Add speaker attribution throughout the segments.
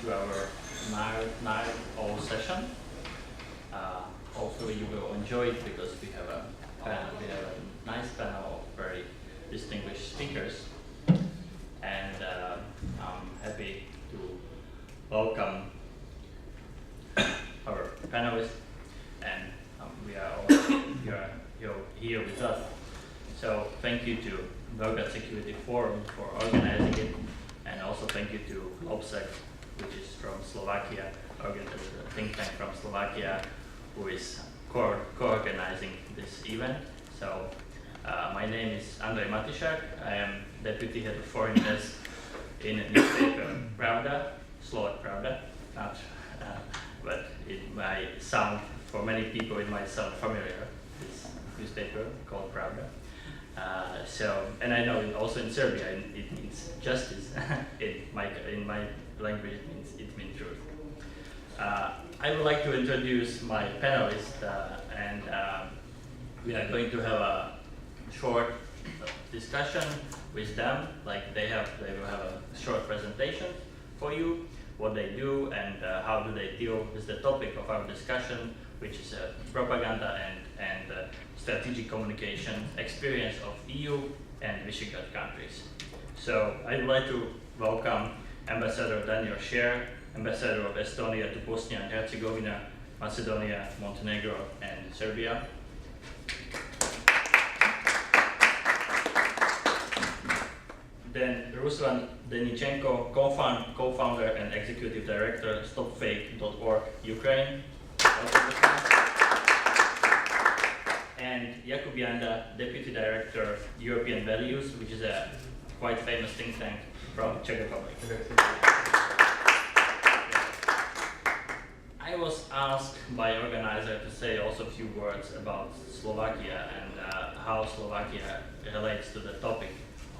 Speaker 1: to our night owl session. Hopefully you will enjoy it because we have a nice panel of very distinguished speakers, and I'm happy to welcome our panelists, and we are all here with us. So thank you to Višegrad Security Forum for organizing it, and also thank you to GLOBSEC, which is from Slovakia, a think tank from Slovakia, who is co-organizing this event. So my name is Andrej Matišák. I am Deputy Head of Foreign Desk in newspaper Pravda, Slovak Pravda, but it might sound, for many people it might sound familiar, this newspaper called Pravda. And I know also in Serbia it means justice. in my language it means truth. I would like to introduce my panelists, and we are going to have a short discussion with them. Like they will have a short presentation for you, what they do and how do they deal with the topic of our discussion, which is propaganda and strategic communication experience of EU and Višegrad countries. So I would like to welcome Ambassador Daniel Scher, Ambassador of Estonia to Bosnia and Herzegovina, Macedonia, Montenegro, and Serbia. Then Ruslan Denichenko, co-founder and executive director, StopFake.org, Ukraine. And Jakub Janda, deputy director, European Values, which is a quite famous think tank from Czech Republic. I was asked by organizer to say also a few words about Slovakia and how Slovakia relates to the topic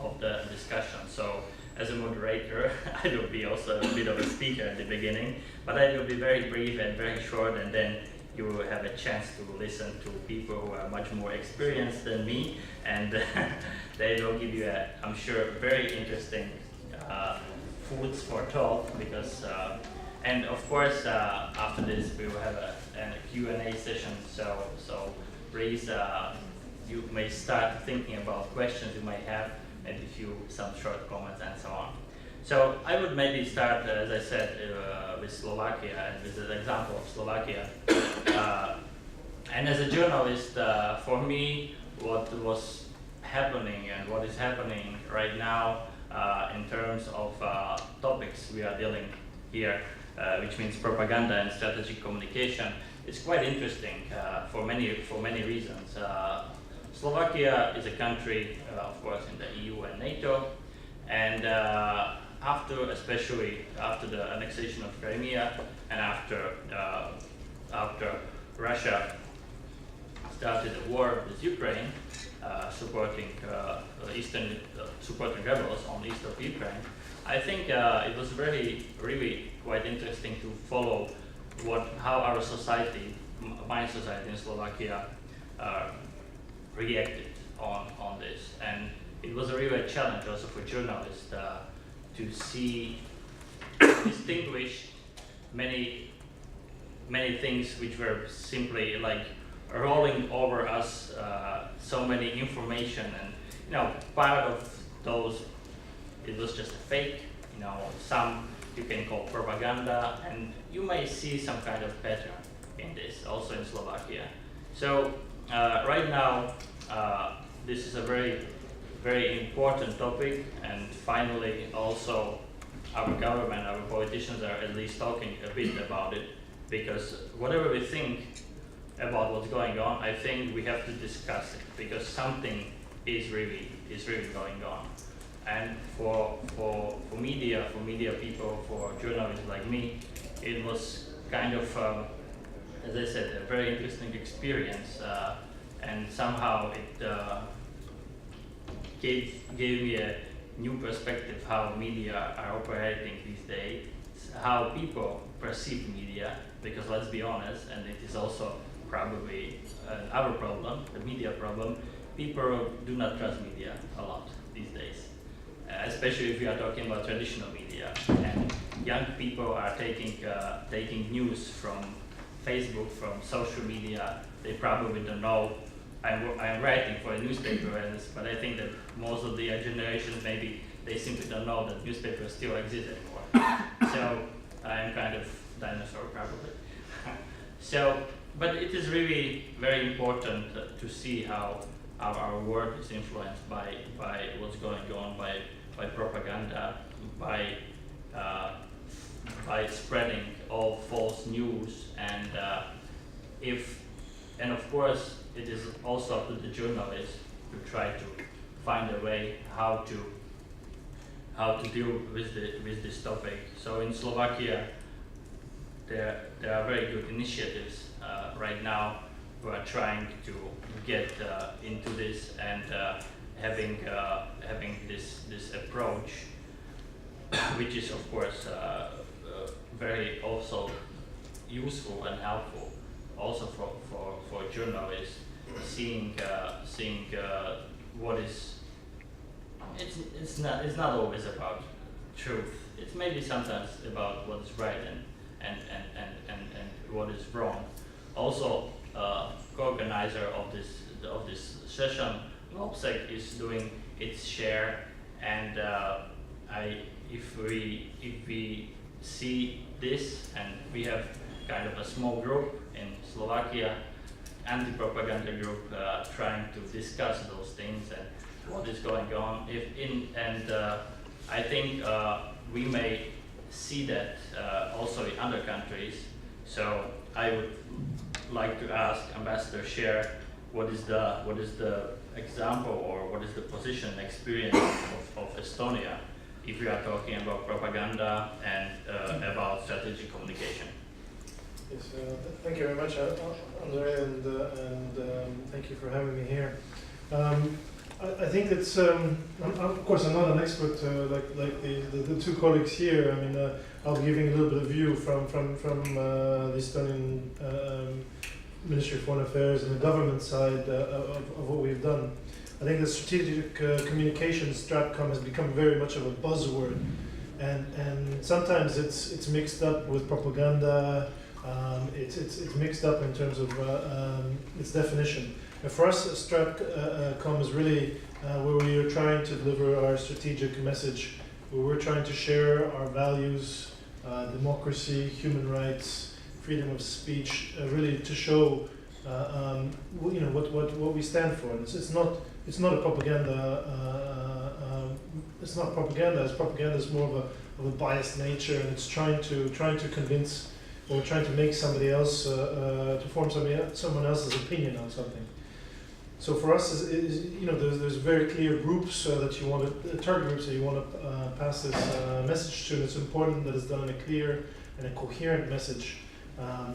Speaker 1: of the discussion. So as a moderator, I will be also a bit of a speaker at the beginning, but I will be very brief and very short, and then you will have a chance to listen to people who are much more experienced than me, and they will give you, I'm sure, very interesting foods for thought, because and of course after this we will have a Q&A session, so please you may start thinking about questions you might have, and if you some short comments and so on. So I would maybe start, as I said, with Slovakia and with the example of Slovakia. And as a journalist, for me, what was happening and what is happening right now in terms of topics we are dealing here, which means propaganda and strategic communication, is quite interesting for many reasons. Slovakia is a country, of course, in the EU and NATO, and especially after the annexation of Crimea and after Russia started a war with Ukraine, supporting rebels on the east of Ukraine, I think it was really quite interesting to follow how our society, my society in Slovakia, reacted on this, and it was really a challenge also for journalists to distinguish many things which were simply like rolling over us, so many information, and part of those it was just a fake, some you can call propaganda, and you may see some kind of pattern in this also in Slovakia. So right now this is a very important topic, and finally also our government, our politicians are at least talking a bit about it, because whatever we think about what's going on, I think we have to discuss it, because something is really going on. And for media people, for journalists like me, it was kind of, as I said, a very interesting experience, and somehow it gave me a new perspective how media are operating these days, how people perceive media, because let's be honest, and it is also probably our problem, the media problem, people do not trust media a lot these days, especially if we are talking about traditional media. And young people are taking news from Facebook, from social media. They probably don't know. I'm writing for a newspaper, but I think that most of the generations, maybe they simply don't know that newspapers still exist anymore. So I'm kind of dinosaur probably. So, but it is really very important to see how our work is influenced by what's going on, by propaganda, by spreading all false news, and of course it is also up to the journalists to try to find a way how to deal with this topic. So in Slovakia, there are very good initiatives right now who are trying to get into this and having this approach, which is of course very also useful and helpful also for journalists, seeing what is. It's not always about truth. It's maybe sometimes about what is right and what is wrong. Also, co-organizer of this session, GLOBSEC, is doing its share, and if we see this, and we have kind of a small group in Slovakia, anti-propaganda group, trying to discuss those things and what is going on. I think we may see that also in other countries. So I would like to ask Ambassador Scher, what is the example, or what is the position experience of Estonia if we are talking about propaganda and about strategic communication?
Speaker 2: Yes, thank you very much, Andre, and thank you for having me here. I think it's, of course, I'm not an expert like the two colleagues here. I mean, I'll be giving a little bit of view from the Estonian Ministry of Foreign Affairs and the government side of what we've done. I think the strategic communications stratcom has become very much of a buzzword, and sometimes it's mixed up with propaganda. It's mixed up in terms of its definition. And for us, stratcom is really where we are trying to deliver our strategic message, where we're trying to share our values, democracy, human rights, freedom of speech, really to show what we stand for. It's not a propaganda. It's not propaganda. As propaganda is more of a biased nature, and it's trying to convince, or trying to make somebody else to form someone else's opinion on something. So for us, there's very clear groups that you want to target groups that you want to pass this message to. And it's important that it's done in a clear and a coherent message.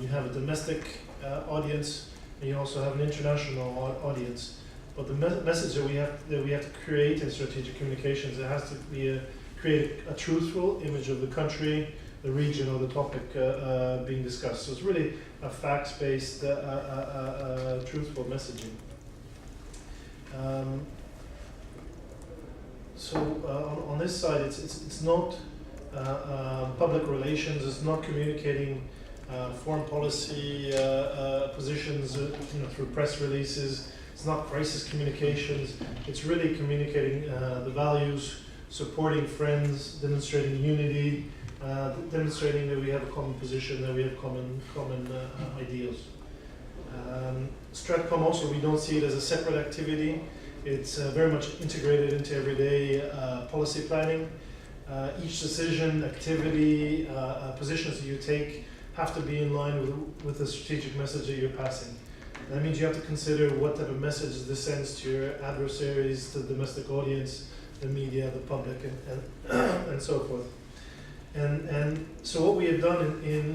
Speaker 2: You have a domestic audience, and you also have an international audience. But the message that we have to create in strategic communications, it has to be create a truthful image of the country, the region, or the topic being discussed. So it's really a facts-based, truthful messaging. On this side, it's not public relations. It's not communicating foreign policy positions, through press releases. It's not crisis communications. It's really communicating the values, supporting friends, demonstrating unity, demonstrating that we have a common position, that we have common ideals. Stratcom also, we don't see it as a separate activity. It's very much integrated into everyday policy planning. Each decision, activity, positions that you take have to be in line with the strategic message that you're passing. That means you have to consider what type of message this sends to your adversaries, to the domestic audience, the media, the public, and so forth. And so what we have done in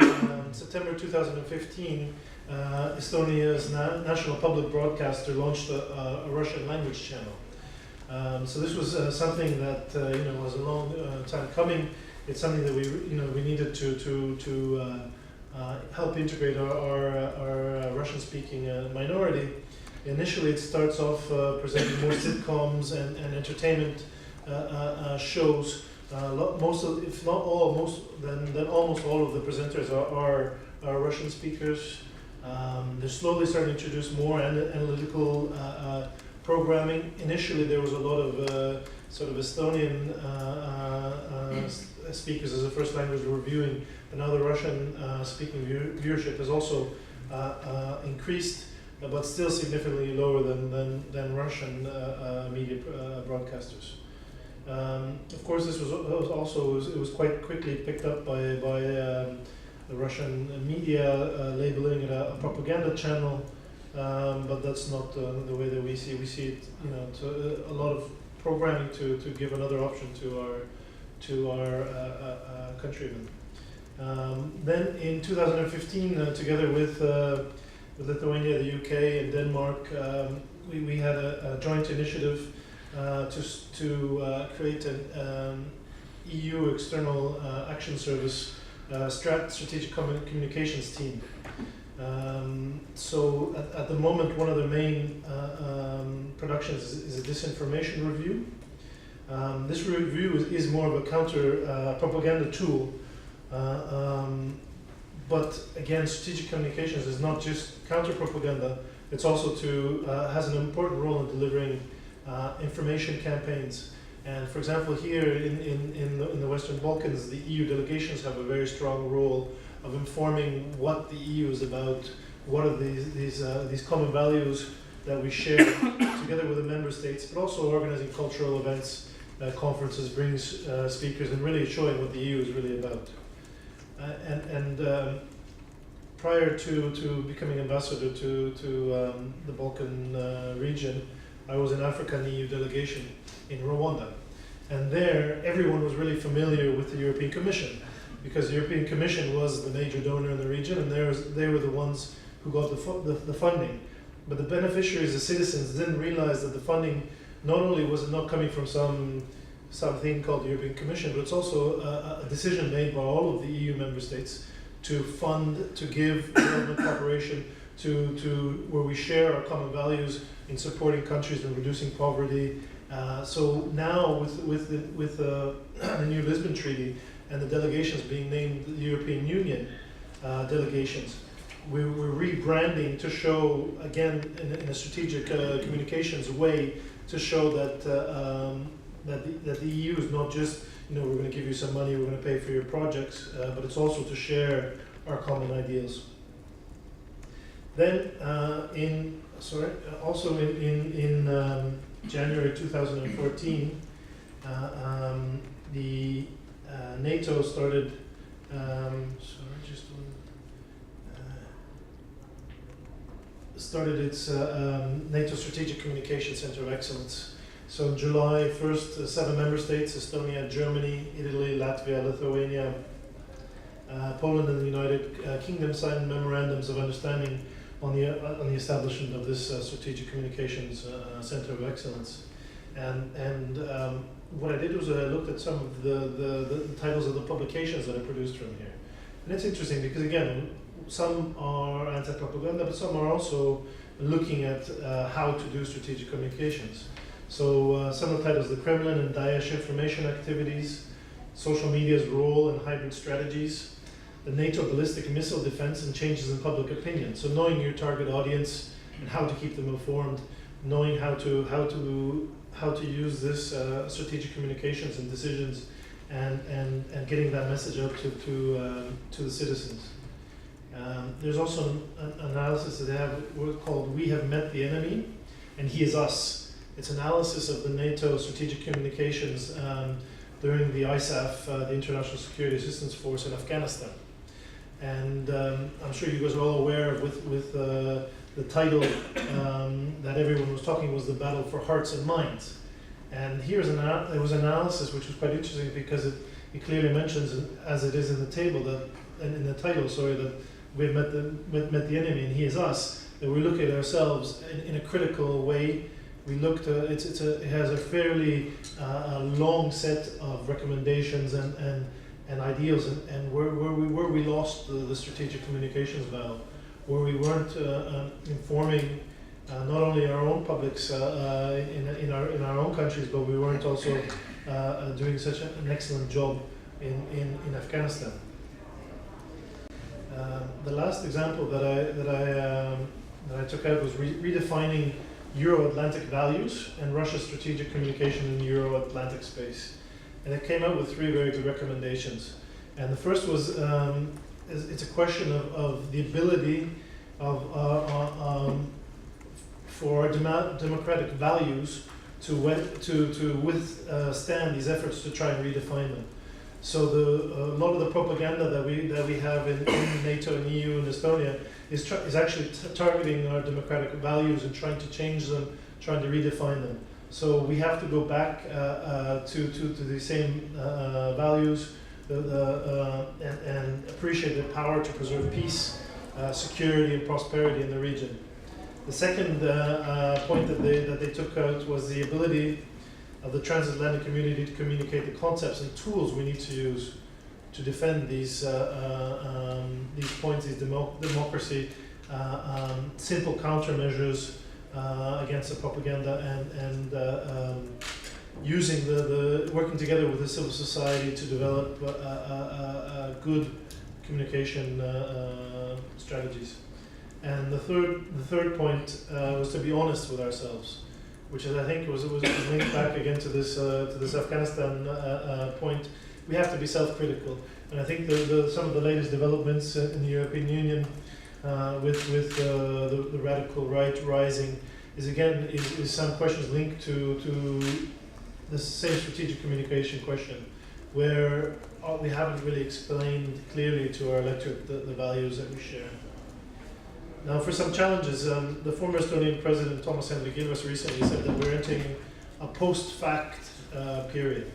Speaker 2: September 2015, Estonia's national public broadcaster launched a Russian language channel. So this was something that was a long time coming. It's something that we needed to help integrate our Russian-speaking minority. Initially, it starts off presenting more sitcoms and entertainment shows, Most of, if not all, then almost all of the presenters are Russian speakers. They're slowly starting to introduce more analytical programming. Initially, there was a lot of sort of Estonian speakers as a first language reviewing, but now the Russian speaking viewership has also increased, but still significantly lower than Russian media broadcasters. Of course, this was also it was quite quickly picked up by the Russian media, labeling it a propaganda channel, but that's not the way that we see it. We see it, you know, to a lot of programming to give another option to our countrymen. Then in 2015, together with Lithuania, the UK, and Denmark, we had a joint initiative to create an EU external action service strategic communications team. So at the moment, one of the main productions is a disinformation review. This review is more of a counter propaganda tool. But again, strategic communications is not just counter propaganda, it's also has an important role in delivering information campaigns. And for example, here in the Western Balkans, the EU delegations have a very strong role of informing what the EU is about, what are these common values that we share together with the member states, but also organizing cultural events, conferences, bringing speakers, and really showing what the EU is really about. Prior to becoming ambassador to the Balkan region, I was in African EU delegation in Rwanda, and there everyone was really familiar with the European Commission, because the European Commission was the major donor in the region, and they were the ones who got the funding. But the beneficiaries, the citizens, didn't realize that the funding not only was not coming from something called the European Commission, but it's also a decision made by all of the EU member states to fund, to give development cooperation to where we share our common values in supporting countries and reducing poverty. So now with the new Lisbon Treaty and the delegations being named the European Union delegations, we're rebranding to show, again, in a strategic communications way, to show that that the EU is not just, you know, we're going to give you some money, we're going to pay for your projects, but it's also to share our common ideals. Then also in January 2014, the NATO started. Started its NATO Strategic Communication Center of Excellence. So in July 1st, 7 member states, Estonia, Germany, Italy, Latvia, Lithuania, Poland and the United Kingdom signed memorandums of understanding on the establishment of this Strategic Communications Center of Excellence. And what I did was I looked at some of the titles of the publications that are produced from here. And it's interesting because, again, some are anti-propaganda, but some are also looking at how to do strategic communications. So some of the titles: the Kremlin and Daesh information activities, social media's role in hybrid strategies, the NATO ballistic missile defense and changes in public opinion. So knowing your target audience and how to keep them informed, knowing how to use this strategic communications and decisions, and getting that message out to the citizens. There's also an analysis that they have called "We Have Met the Enemy, and He Is Us." It's analysis of the NATO strategic communications during the ISAF, the International Security Assistance Force in Afghanistan. And I'm sure you guys are all aware of with the title that everyone was talking was the battle for hearts and minds. And there was an analysis which was quite interesting because it clearly mentions, as it is in the table that in the title, that we've met the enemy and He is us. That we look at ourselves in a critical way. We looked. It has a fairly long set of recommendations and ideals, and where we lost the strategic communications battle, where we weren't informing not only our own publics in our own countries, but we weren't also doing such an excellent job in Afghanistan. The last example that I took out was redefining Euro-Atlantic values and Russia's strategic communication in the Euro-Atlantic space. And it came out with 3 very good recommendations. And the first was, it's a question of the ability for democratic values to withstand these efforts to try and redefine them. So a lot of the propaganda that we have in NATO and EU and Estonia is actually targeting our democratic values and trying to change them, trying to redefine them. So we have to go back to the same values and appreciate the power to preserve peace, security, and prosperity in the region. The second point that they took out was the ability of the transatlantic community to communicate the concepts and tools we need to use to defend these points, these democracy, simple countermeasures against the propaganda, and using working together with the civil society to develop good communication strategies. And the third point was to be honest with ourselves, which is, I think was linked back again to this Afghanistan point. We have to be self-critical, and I think some of the latest developments in the European Union with the radical right rising is some questions linked to the same strategic communication question, where we haven't really explained clearly to our electorate the values that we share. Now, for some challenges, the former Estonian President Toomas Hendrik Ilves recently said that we're entering a post-fact period.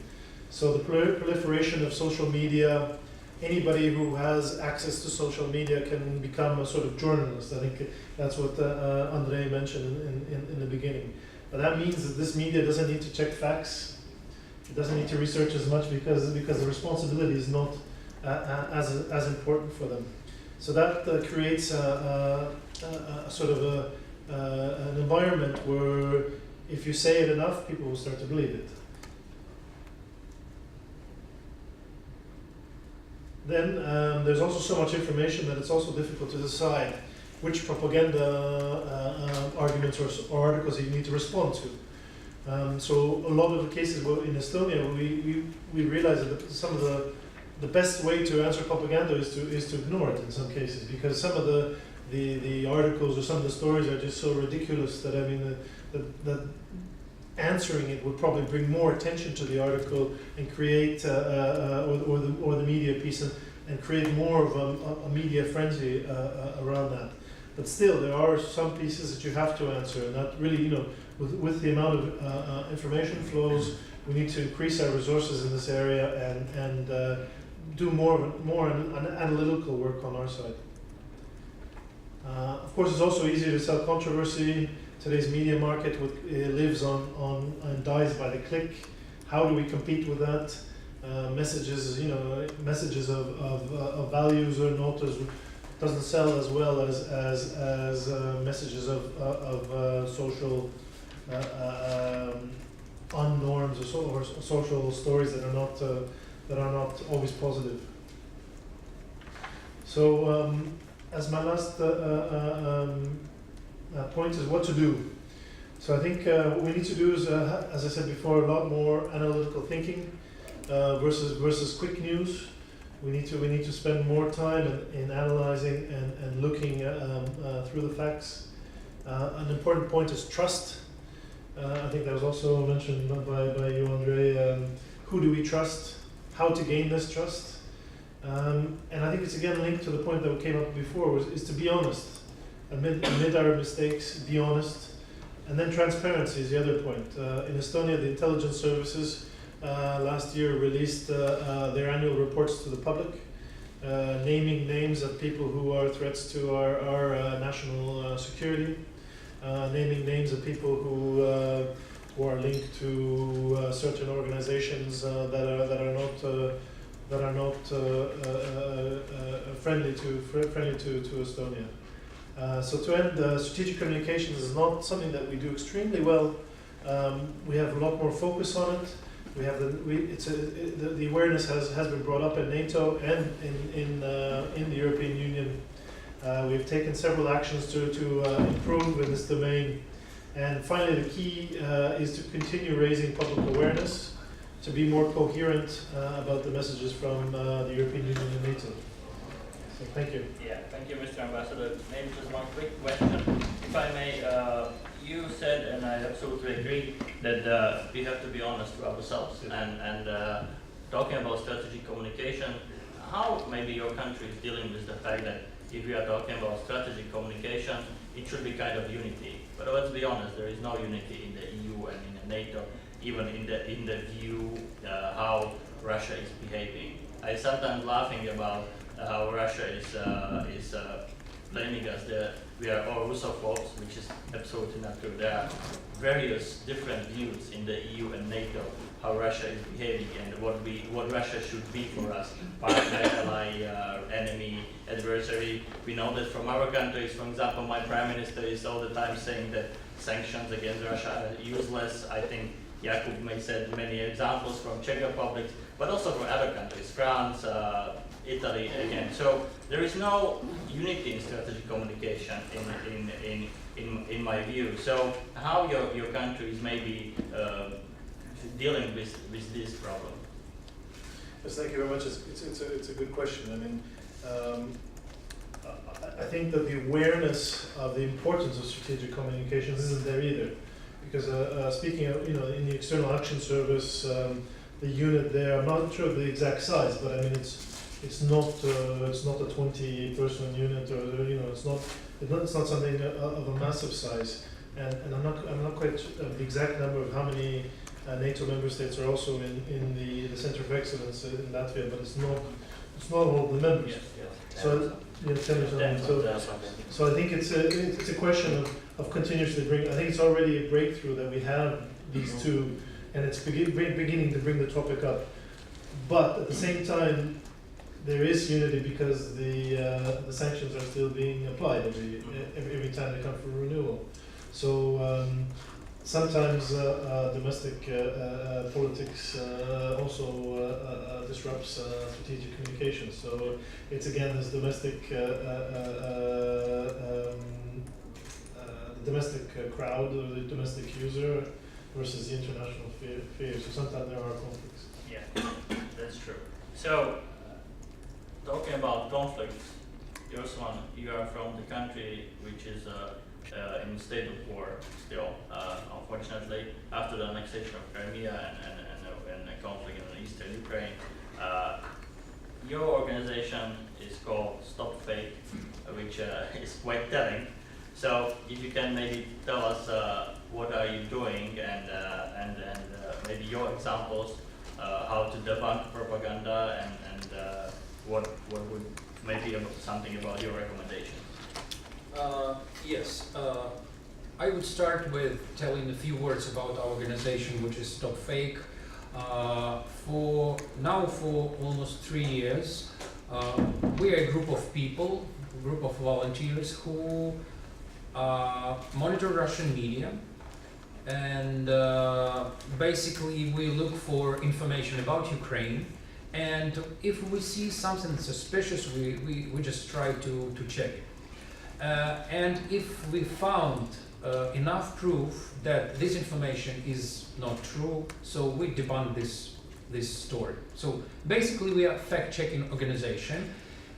Speaker 2: So the proliferation of social media, anybody who has access to social media can become a sort of journalist. I think that's what Andrei mentioned in the beginning. But that means that this media doesn't need to check facts. It doesn't need to research as much because the responsibility is not as important for them. So that creates a sort of an environment where if you say it enough, people will start to believe it. Then there's also so much information that it's also difficult to decide which propaganda arguments or articles you need to respond to. So a lot of the cases in Estonia, we realize that some of the best way to answer propaganda is to ignore it in some cases, because some of the articles or some of the stories are just so ridiculous that, I mean, that answering it would probably bring more attention to the article and create or the media piece and create more of a media frenzy around that. But still, there are some pieces that you have to answer, and that really, with the amount of information flows, we need to increase our resources in this area and do more analytical work on our side. Of course, it's also easier to sell controversy. Today's media market lives on and dies by the click. How do we compete with that? Messages of values or not doesn't sell as well as messages of social unnorms or social stories that are not always positive. So as my last point is what to do. So I think what we need to do is, as I said before, a lot more analytical thinking versus quick news. We need to spend more time in analyzing and looking through the facts. An important point is trust. I think that was also mentioned by you, Andrei. Who do we trust? How to gain this trust? And I think it's again linked to the point that came up before, is to be honest. Admit our mistakes, be honest. And then transparency is the other point. In Estonia, the intelligence services last year released their annual reports to the public, naming names of people who are threats to our national security, naming names of people who are linked to certain organizations that are not friendly to Estonia. So to end, strategic communications is not something that we do extremely well. We have a lot more focus on it. We have the awareness has been brought up in NATO and in the European Union. We've taken several actions to improve in this domain. And finally, the key is to continue raising public awareness, to be more coherent about the messages from the European Union and NATO. So thank you.
Speaker 1: Yeah, thank you, Mr. Ambassador. Maybe just one quick question, if I may. You said, and I absolutely agree, that we have to be honest to ourselves.
Speaker 2: Yes.
Speaker 1: And talking about strategic communication, how maybe your country is dealing with the fact that if we are talking about strategic communication, it should be kind of unity. But let's be honest, there is no unity in the EU and in the NATO, even in the view how Russia is behaving. I sometimes laughing about how Russia is blaming us that we are all Russophobes, which is absolutely not true. There are various different views in the EU and NATO how Russia is behaving and what Russia should be for us, partner, ally, enemy, adversary. We know that from our countries, for example, my prime minister is all the time saying that sanctions against Russia are useless. I think Jakub may said many examples from Czech Republic, but also from other countries, France, Italy again. So there is no unity in strategic communication in my view. So how your country is maybe dealing with this problem?
Speaker 2: Yes, thank you very much. It's a good question. I mean, I think that the awareness of the importance of strategic communications isn't there either, because speaking of, in the External Action Service, the unit there, I'm not sure of the exact size, but I mean it's not a 20-person unit, or it's not something of a massive size, and I'm not quite sure of the exact number of how many NATO member states are also in the Center of Excellence in Latvia, but it's not all the members.
Speaker 1: Yes.
Speaker 2: So so I think it's a question of continuously bring. I think it's already a breakthrough that we have these two, and it's beginning to bring the topic up. But at the same time, there is unity because the sanctions are still being applied every time they come for renewal. So sometimes domestic politics also disrupts strategic communication. So it's again this domestic domestic crowd or the domestic user versus the international fear. So sometimes there are conflicts.
Speaker 1: Yeah, that's true. So talking about conflicts, Jocelyn, you are from the country which is in a state of war still, unfortunately, after the annexation of Crimea and the conflict in eastern Ukraine. Your organization is called Stop Fake, which is quite telling. So if you can maybe tell us what are you doing and maybe your examples, how to debunk propaganda and what would maybe something about your recommendations.
Speaker 3: Yes, I would start with telling a few words about our organization, which is Stop Fake. For almost 3 years, we are a group of people, a group of volunteers who monitor Russian media, and basically we look for information about Ukraine, and if we see something suspicious, we just try to check it. And if we found enough proof that this information is not true, so we debunk this story. So basically we are a fact-checking organization,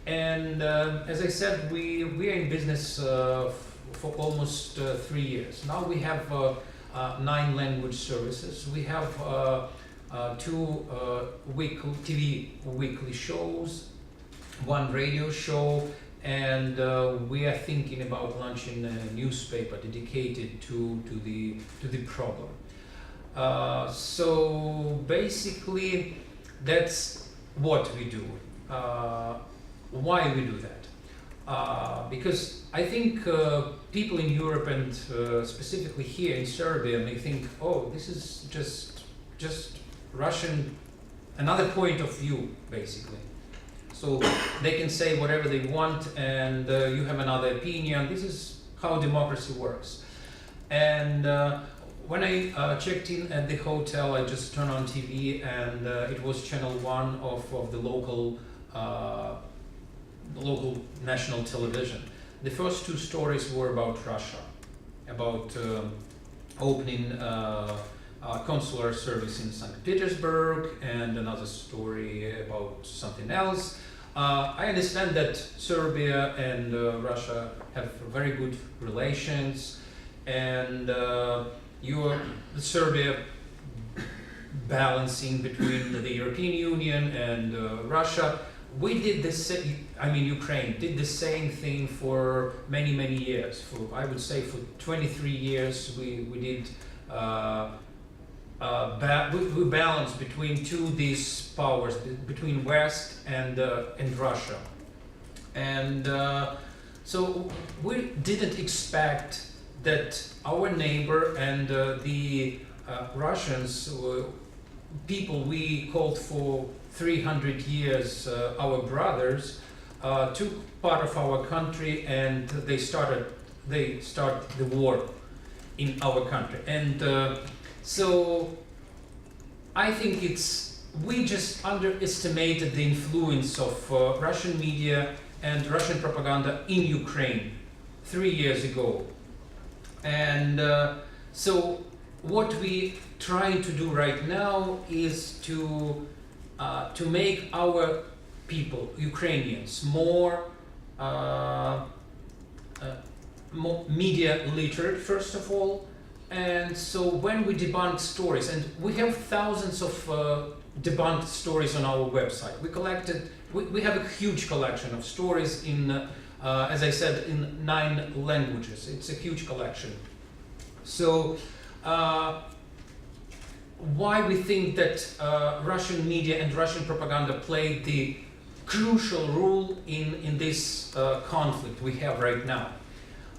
Speaker 3: and as I said, we are in business for almost 3 years. Now we have 9 language services. We have 2 TV weekly shows, 1 radio show, and we are thinking about launching a newspaper dedicated to the problem. So basically, that's what we do. Why we do that? Because I think people in Europe and specifically here in Serbia may think, oh, this is just Russian, another point of view, basically. So they can say whatever they want, and you have another opinion. This is how democracy works. And when I checked in at the hotel, I just turned on TV, and it was channel 1 of the local national television. The first 2 stories were about Russia, about opening consular service in St. Petersburg, and another story about something else. I understand that Serbia and Russia have very good relations, and Serbia balancing between the European Union and Russia. We did the same. I mean, Ukraine did the same thing for many years. I would say for 23 years, we did. We balance between these powers, between West and Russia, and so we didn't expect that our neighbor and the Russians, people we called for 300 years our brothers, took part of our country, and they start the war in our country. And so I think we just underestimated the influence of Russian media and Russian propaganda in Ukraine 3 years ago. And so what we trying to do right now is to make our people, Ukrainians, more media literate, first of all. And so when we debunk stories, and we have thousands of debunked stories on our website, we have a huge collection of stories in, as I said, in 9 languages. It's a huge collection. So why we think that Russian media and Russian propaganda played the crucial role in this conflict we have right now.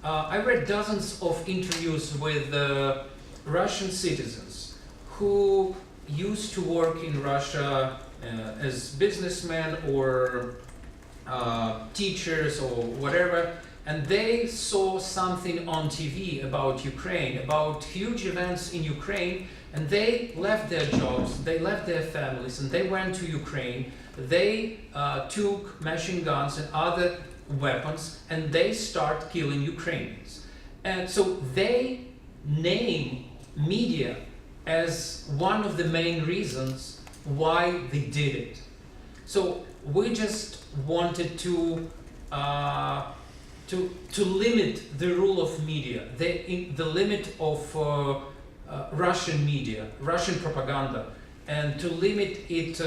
Speaker 3: I read dozens of interviews with Russian citizens who used to work in Russia as businessmen or teachers or whatever, and they saw something on TV about Ukraine, about huge events in Ukraine, and they left their jobs, they left their families, and they went to Ukraine. They took machine guns and other weapons, and they start killing Ukrainians. And so they name media as one of the main reasons why they did it. So we just wanted to limit the rule of media, the limit of Russian media, Russian propaganda, and to limit it,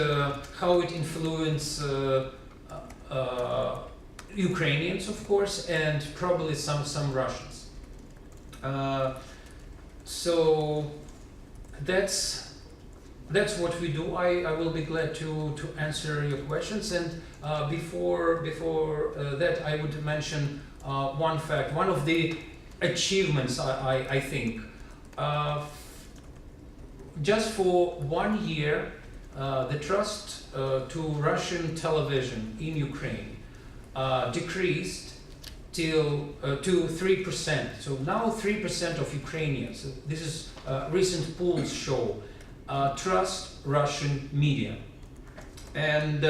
Speaker 3: how it influences Ukrainians, of course, and probably some Russians. So that's what we do. I will be glad to answer your questions. And before that, I would mention one fact. One of the achievements, I think, just for 1 year, the trust to Russian television in Ukraine decreased to 3%. So now 3% of Ukrainians, this is recent polls show, trust Russian media. And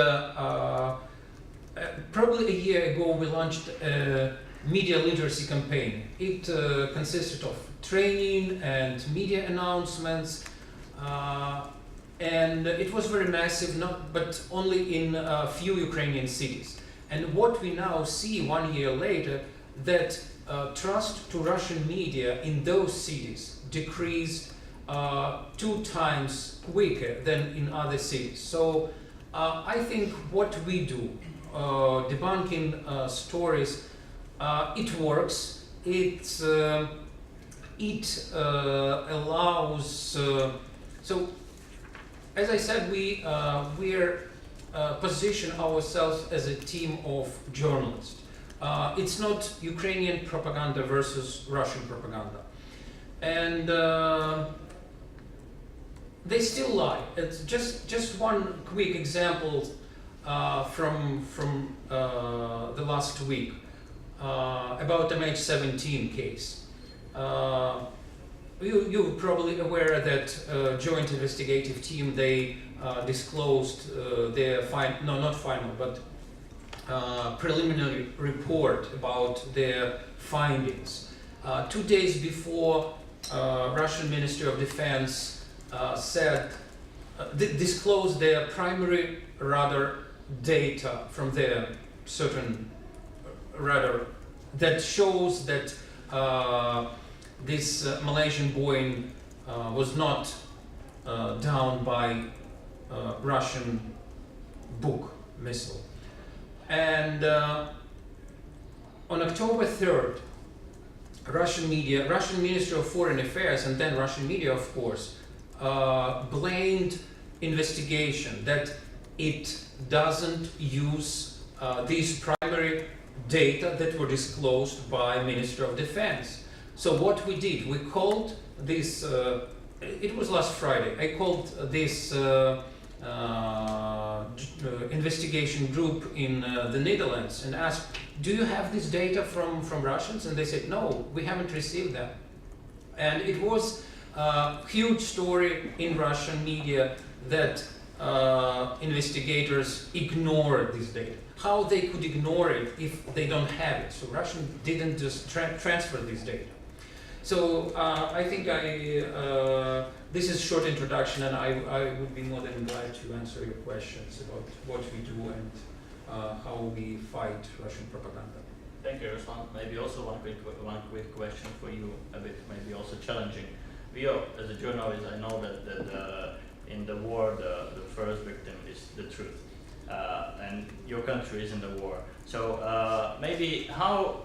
Speaker 3: probably a year ago we launched a media literacy campaign. It consisted of training and media announcements, and it was very massive, but only in a few Ukrainian cities. And what we now see 1 year later, that trust to Russian media in those cities decreased 2 times quicker than in other cities. So I think what we do, debunking stories, it works. It allows. So, as I said, we're position ourselves as a team of journalists. It's not Ukrainian propaganda versus Russian propaganda, and they still lie. It's just one quick example from the last week about MH17 case. you're probably aware that joint investigative team, they disclosed their not final, but preliminary report about their findings. 2 days before, Russian Ministry of Defense disclosed their primary radar data from their certain radar that shows that this Malaysian Boeing was not down by Russian Buk missile. And on October 3rd, Russian media, Russian Ministry of Foreign Affairs, and then Russian media, of course, blamed investigation that it doesn't use these primary data that were disclosed by Minister of Defense. So what we did, we called this, it was last Friday, I called this investigation group in the Netherlands and asked, do you have this data from Russians? And they said, no, we haven't received that. And it was a huge story in Russian media that investigators ignored this data. How they could ignore it if they don't have it? So Russian didn't just transfer this data. So I think this is a short introduction, and I would be more than glad to answer your questions about what we do and how we fight Russian propaganda.
Speaker 1: Thank you, Ruslan. Maybe also one quick question for you, a bit maybe also challenging. We are, as a journalist, I know that in the war the first victim is the truth, and your country is in the war. So maybe how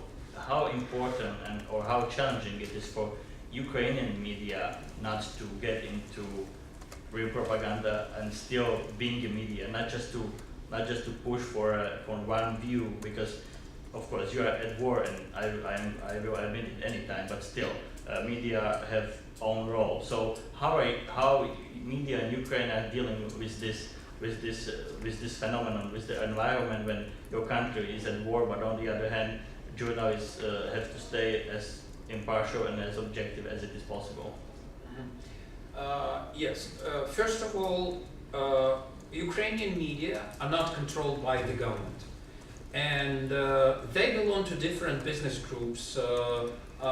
Speaker 1: important or how challenging it is for Ukrainian media not to get into real propaganda and still being a media, not just to push for one view, because of course you are at war, and I will admit it anytime, but still media have own role. So how media in Ukraine are dealing with this phenomenon, with the environment when your country is at war, but on the other hand journalists have to stay as impartial and as objective as it is possible?
Speaker 3: Yes. First of all, Ukrainian media are not controlled by the government, and they belong to different business groups.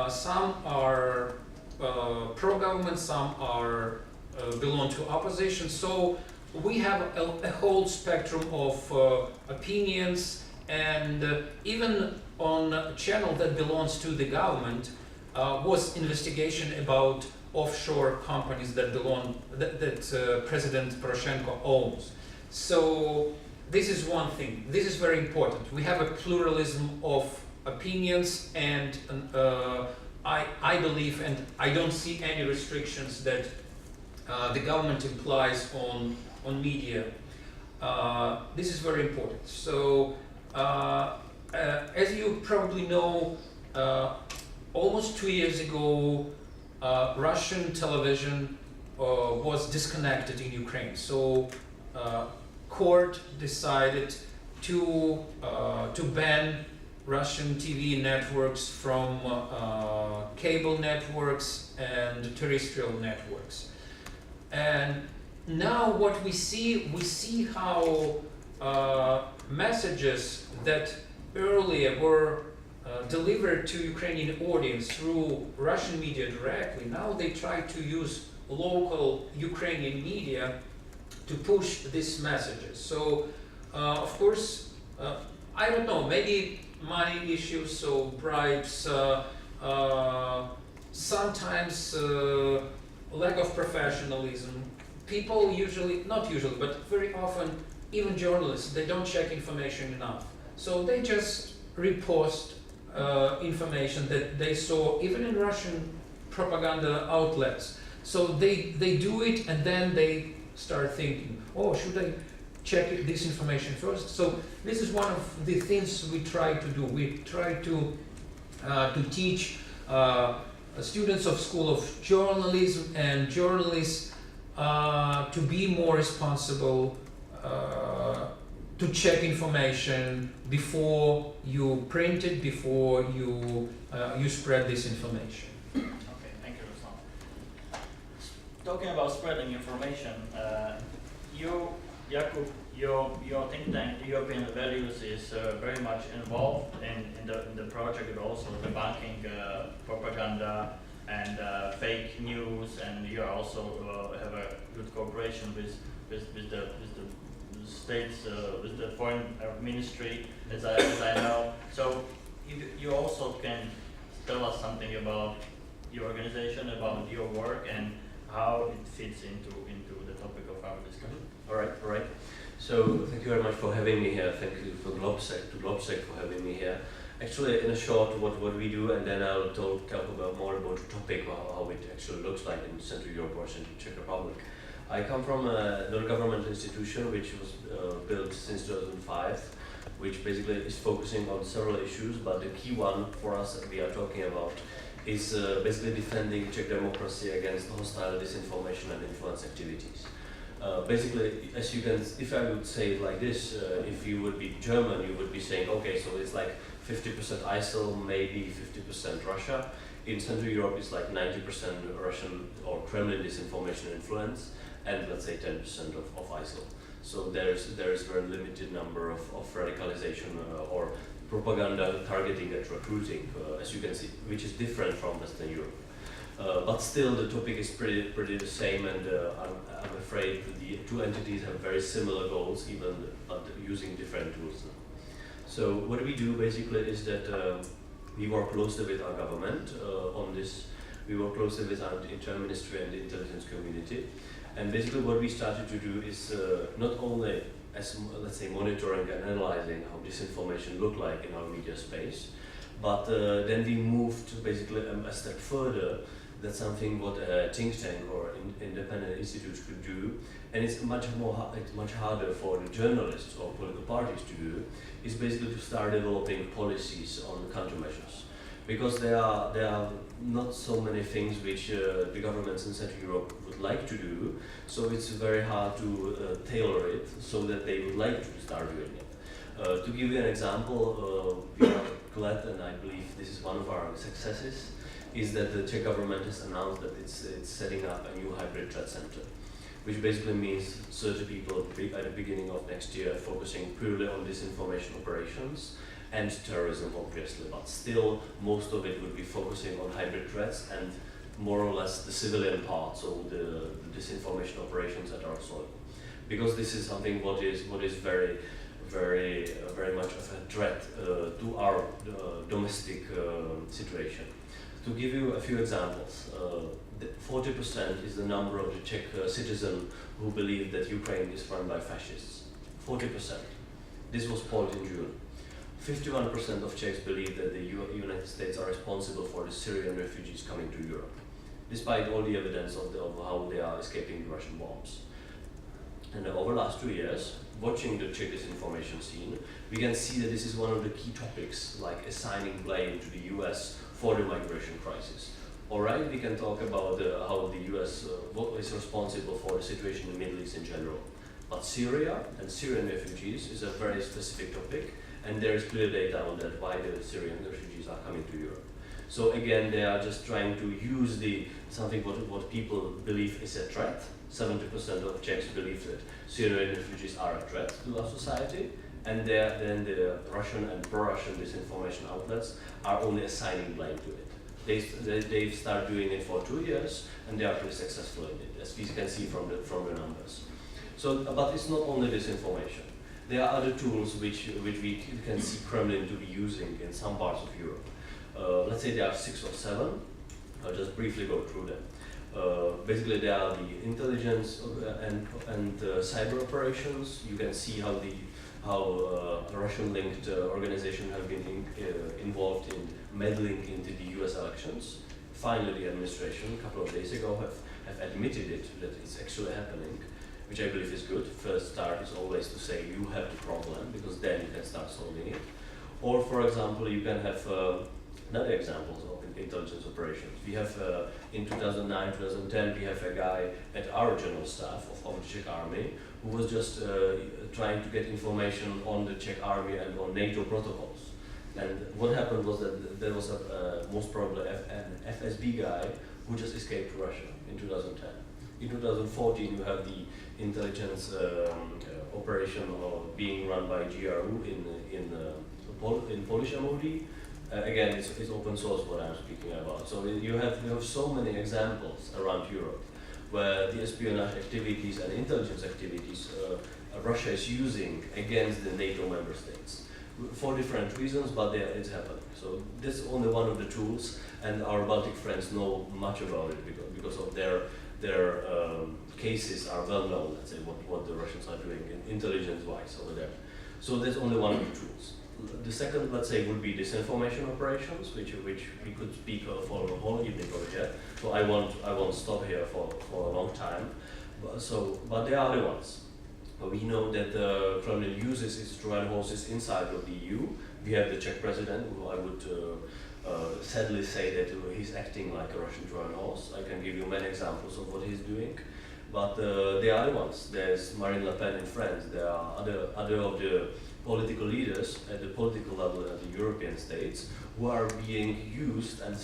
Speaker 3: Some are pro-government, some are belong to opposition. So we have a whole spectrum of opinions, and even on a channel that belongs to the government was investigation about offshore companies that President Poroshenko owns. So this is one thing. This is very important. We have a pluralism of opinions, and I believe, and I don't see any restrictions that the government implies on media. This is very important. So as you probably know, almost 2 years ago, Russian television was disconnected in Ukraine. So court decided to ban Russian TV networks from cable networks and terrestrial networks. And now what we see how messages that earlier were delivered to Ukrainian audience through Russian media directly, now they try to use local Ukrainian media to push these messages. So of course, I don't know, maybe money issues, so bribes, sometimes lack of professionalism. People usually, not usually, but very often, even journalists, they don't check information enough. So they just repost information that they saw even in Russian propaganda outlets. So they do it, and then they start thinking, oh, should I check this information first? So this is one of the things we try to do. We try to teach students of School of Journalism and journalists to be more responsible, to check information before you print it, before you spread this information.
Speaker 1: Okay, thank you, Ruslan. talking about spreading information, you, Jakub, your think tank, the European Values, is very much involved in the project, but also debunking propaganda and fake news, and you also have a good cooperation with the states, with the foreign ministry, as I know. So you also can tell us something about your organization, about your work, and how it fits into the topic of our discussion.
Speaker 4: All right. So thank you very much for having me here. Thank you for GLOBSEC for having me here. Actually, in a short, what we do, and then I'll talk about more about the topic, how it actually looks like in Central Europe or Central Czech Republic. I come from a non-governmental institution which was built since 2005, which basically is focusing on several issues, but the key one for us that we are talking about is basically defending Czech democracy against hostile disinformation and influence activities. Basically, as you can, if I would say it like this, if you would be German, you would be saying, okay, so it's like 50% ISIL, maybe 50% Russia. In Central Europe, it's like 90% Russian or Kremlin disinformation influence, and let's say 10% of ISIL. So there is very limited number of radicalization or propaganda targeting and recruiting, as you can see, which is different from Western Europe. But still, the topic is pretty the same, and I'm afraid the two entities have very similar goals, but using different tools now. So what we do basically is that we work closely with our government on this. We work closely with our internal ministry and the intelligence community. And basically what we started to do is not only as, let's say, monitoring and analyzing how disinformation look like in our media space, but then we moved basically a step further. That's something what a think tank or independent institute could do, and it's much harder for the journalists or political parties to do, is basically to start developing policies on countermeasures. Because there are not so many things which the governments in Central Europe would like to do, so it's very hard to tailor it so that they would like to start doing it. To give you an example, we are glad, and I believe this is one of our successes, is that the Czech government has announced that it's setting up a new hybrid threat center, which basically means 30 people at the beginning of next year focusing purely on disinformation operations and terrorism, obviously, but still most of it would be focusing on hybrid threats and more or less the civilian part, so the disinformation operations at our soil. Because this is something what is very much of a threat to our domestic situation. To give you a few examples, 40% is the number of the Czech citizens who believe that Ukraine is run by fascists. 40%. This was polled in June. 51% of Czechs believe that the United States are responsible for the Syrian refugees coming to Europe, despite all the evidence of how they are escaping the Russian bombs. And over the last 2 years, watching the Czech disinformation scene, we can see that this is one of the key topics, like assigning blame to the US for the migration crisis. Alright, we can talk about how the US is responsible for the situation in the Middle East in general. But Syria and Syrian refugees is a very specific topic, and there is clear data on that why the Syrian refugees are coming to Europe. So again, they are just trying to use something what people believe is a threat. 70% of Czechs believe that Syrian refugees are a threat to our society, and then the Russian and pro-Russian disinformation outlets are only assigning blame to it. They've started doing it for 2 years, and they are pretty successful in it, as we can see from the numbers. So, but it's not only disinformation. There are other tools which we can see Kremlin to be using in some parts of Europe. Let's say there are 6 or 7. I'll just briefly go through them. Basically, there are the intelligence and cyber operations. You can see how Russian-linked organizations have been involved in meddling into the US elections. Finally, the administration, a couple of days ago, have admitted it, that it's actually happening, which I believe is good. First start is always to say you have the problem, because then you can start solving it. Or, for example, you can have another examples of intelligence operations. We have, in 2009, 2010, we have a guy at our general staff of the Czech army who was just trying to get information on the Czech army and on NATO protocols. And what happened was that there was most probably an FSB guy who just escaped to Russia in 2010. In 2014, you have the intelligence operation being run by GRU in Polish MOD. Again, it's open source what I'm speaking about. So you have so many examples around Europe where the espionage activities and intelligence activities Russia is using against the NATO member states for different reasons, but it's happening. So this is only one of the tools, and our Baltic friends know much about it because of their cases are well known. Let's say what the Russians are doing intelligence-wise over there. So that's only one of the tools. The second, let's say, would be disinformation operations, which we could speak for a whole evening over here. So I won't stop here for a long time. But there are other ones. We know that the Kremlin uses its Trojan horses inside of the EU. We have the Czech president, who I would sadly say that he's acting like a Russian Trojan horse. I can give you many examples of what he's doing. But there are other ones. There's Marine Le Pen in France. There are other of the political leaders at the political level of the European states who are being used and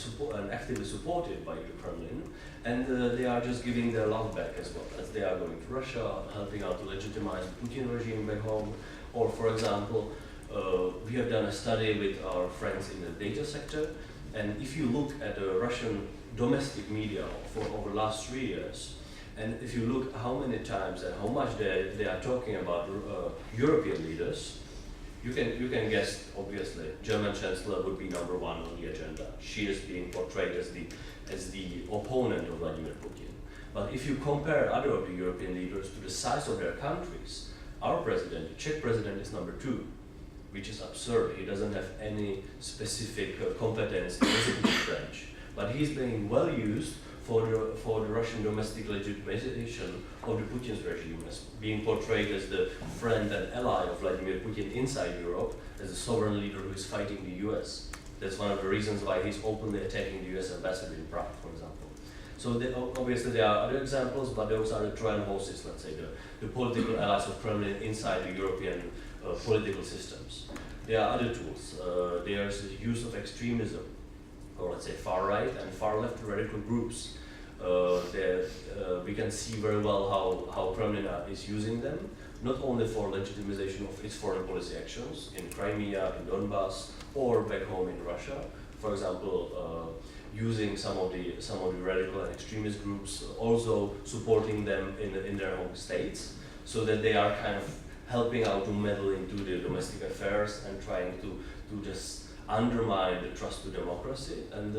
Speaker 4: actively supported by the Kremlin, and they are just giving their love back as well, as they are going to Russia, helping out to legitimize the Putin regime back home. Or, for example, we have done a study with our friends in the data sector, and if you look at the Russian domestic media for over the last 3 years, and if you look how many times and how much they are talking about European leaders, you can guess, obviously, German Chancellor would be number one on the agenda. She is being portrayed as the opponent of Vladimir Putin. But if you compare other of the European leaders to the size of their countries, our president, the Czech president, is number 2, which is absurd. He doesn't have any specific competence in the executive branch, but he's being well used for the Russian domestic legitimization of the Putin's regime, as being portrayed as the friend and ally of Vladimir Putin inside Europe, as a sovereign leader who is fighting the US. That's one of the reasons why he's openly attacking the US ambassador in Prague, for example. So obviously there are other examples, but those are the Trojan horses, let's say, the political allies of Kremlin inside the European political systems. There are other tools. There's the use of extremism, or let's say far right and far left radical groups. We can see very well how Kremlin is using them, not only for legitimization of its foreign policy actions in Crimea, in Donbass, or back home in Russia. For example, using some of the radical and extremist groups, also supporting them in their home states, so that they are kind of helping out to meddle into the domestic affairs and trying to just undermine the trust to democracy, and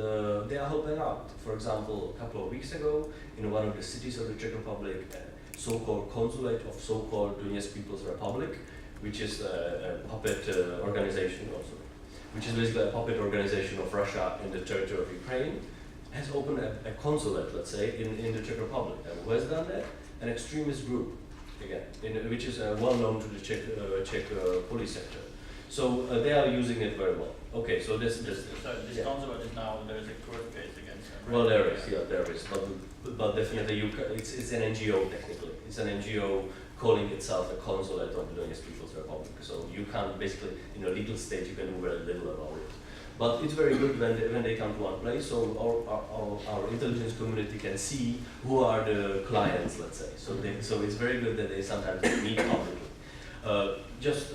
Speaker 4: they are helping out. For example, a couple of weeks ago, in one of the cities of the Czech Republic, a so-called consulate of so-called Donetsk People's Republic, which is a puppet organization also, which is basically a puppet organization of Russia in the territory of Ukraine, has opened a consulate, let's say, in the Czech Republic. And who has done that? An extremist group, again, which is well known to the Czech police sector. So they are using it very well. Okay, so this
Speaker 1: consulate is now, there is a court case against them, right?
Speaker 4: Well, there is, but definitely it's an NGO technically. It's an NGO calling itself a consulate of the Donetsk People's Republic. So you can't basically, in a legal state, you can do very little about it. But it's very good when they come to one place, so our intelligence community can see who are the clients, let's say. So it's very good that they sometimes meet publicly.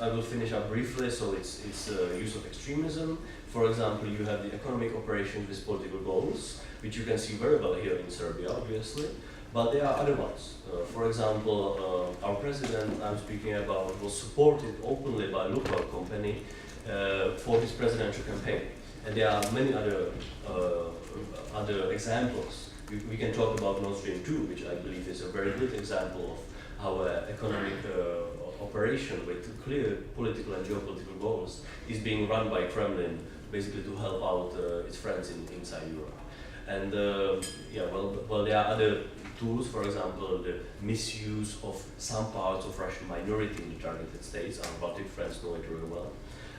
Speaker 4: I will finish up briefly. So it's use of extremism. For example, you have the economic operations with political goals, which you can see very well here in Serbia, obviously. But there are other ones. For example, our president I'm speaking about was supported openly by a local company for his presidential campaign. And there are many other examples. We can talk about Nord Stream 2, which I believe is a very good example of how an economic operation with clear political and geopolitical goals is being run by Kremlin, basically to help out its friends inside Europe. And well, there are other tools. For example, the misuse of some parts of Russian minority in the targeted states. Our Baltic friends know it really well.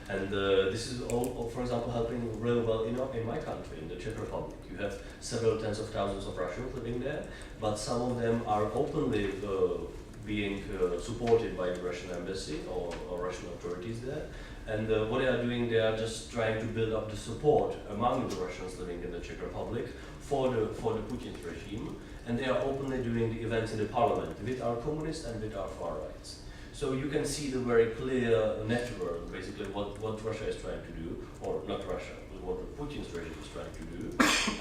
Speaker 4: And this is all, for example, helping really well in my country, in the Czech Republic. You have several tens of thousands of Russians living there, but some of them are openly being supported by the Russian embassy or Russian authorities there, And what they are doing, they are just trying to build up the support among the Russians living in the Czech Republic for the Putin's regime, and they are openly doing the events in the parliament with our communists and with our far rights. So you can see the very clear network, basically what Russia is trying to do, or not Russia, but what Putin's regime is trying to do.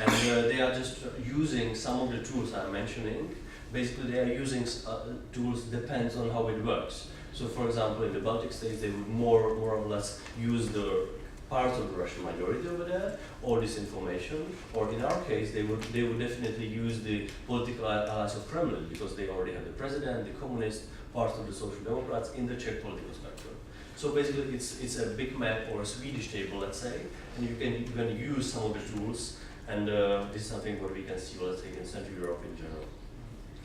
Speaker 4: And they are just using some of the tools I'm mentioning. Basically, they are using tools depends on how it works. So, for example, in the Baltic states, they would more or less use the parts of the Russian minority over there, or disinformation. Or in our case, they would definitely use the political allies of Kremlin, because they already have the president, the communist, parts of the social democrats in the Czech political spectrum. So basically, it's a big map or a Swedish table, let's say, and you can use some of the tools. And this is something what we can see, let's say, in Central Europe in general.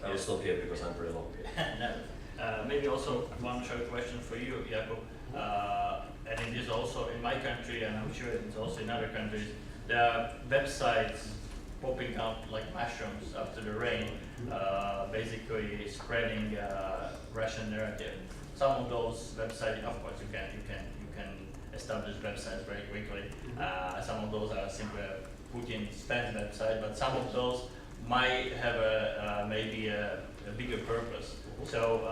Speaker 4: I will stop here because I'm very long here.
Speaker 1: No. Maybe also one short question for you, Jakub. And it is also in my country, and I'm sure it's also in other countries, there are websites popping up like mushrooms after the rain, basically spreading Russian narrative. Some of those websites, of course, you can establish websites very quickly. Some of those are simply Putin spam website, but some of those might have maybe a bigger purpose. So,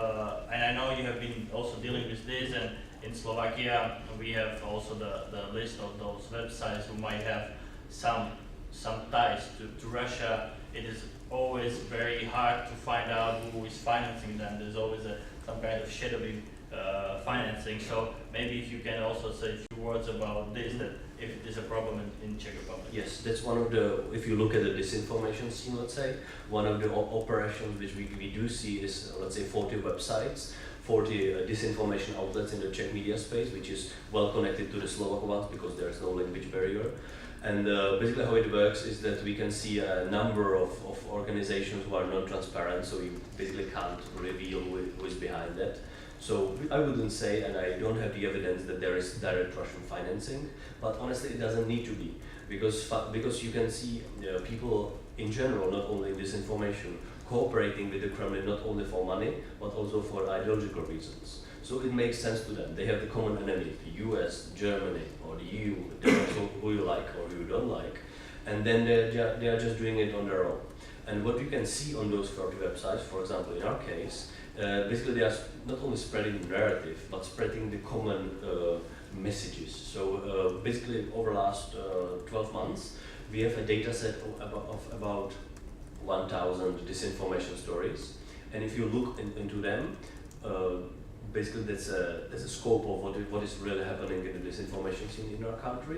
Speaker 1: and I know you have been also dealing with this, and in Slovakia we have also the list of those websites who might have some ties to Russia. It is always very hard to find out who is financing them. There's always some kind of shadowy financing. So maybe if you can also say a few words about this, that if it is a problem in Czech Republic.
Speaker 4: Yes, that's one of the, if you look at the disinformation scene, let's say, one of the operations which we do see is, let's say, 40 websites, 40 disinformation outlets in the Czech media space, which is well connected to the Slovak ones because there is no language barrier. And basically how it works is that we can see a number of organizations who are non-transparent, so you basically can't reveal who is behind that. So I wouldn't say, and I don't have the evidence that there is direct Russian financing, but honestly it doesn't need to be, because you can see people in general, not only in disinformation, cooperating with the Kremlin not only for money, but also for ideological reasons. So it makes sense to them. They have the common enemy, the US, Germany, or the EU, who you like or who you don't like, and then they are just doing it on their own. And what you can see on those 40 websites, for example, in our case, basically they are not only spreading the narrative, but spreading the common messages. So basically over the last 12 months, we have a data set of about 1,000 disinformation stories. And if you look into them, basically there's a scope of what is really happening in the disinformation scene in our country.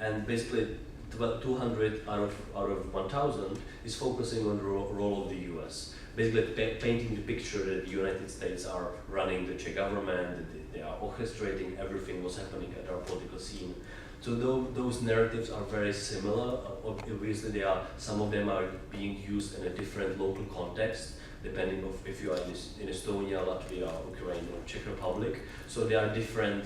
Speaker 4: And basically 200 out of 1,000 is focusing on the role of the US. Basically painting the picture that the United States are running the Czech government, that they are orchestrating everything what's happening at our political scene. So those narratives are very similar. Obviously, some of them are being used in a different local context, depending on if you are in Estonia, Latvia, Ukraine, or Czech Republic. So there are different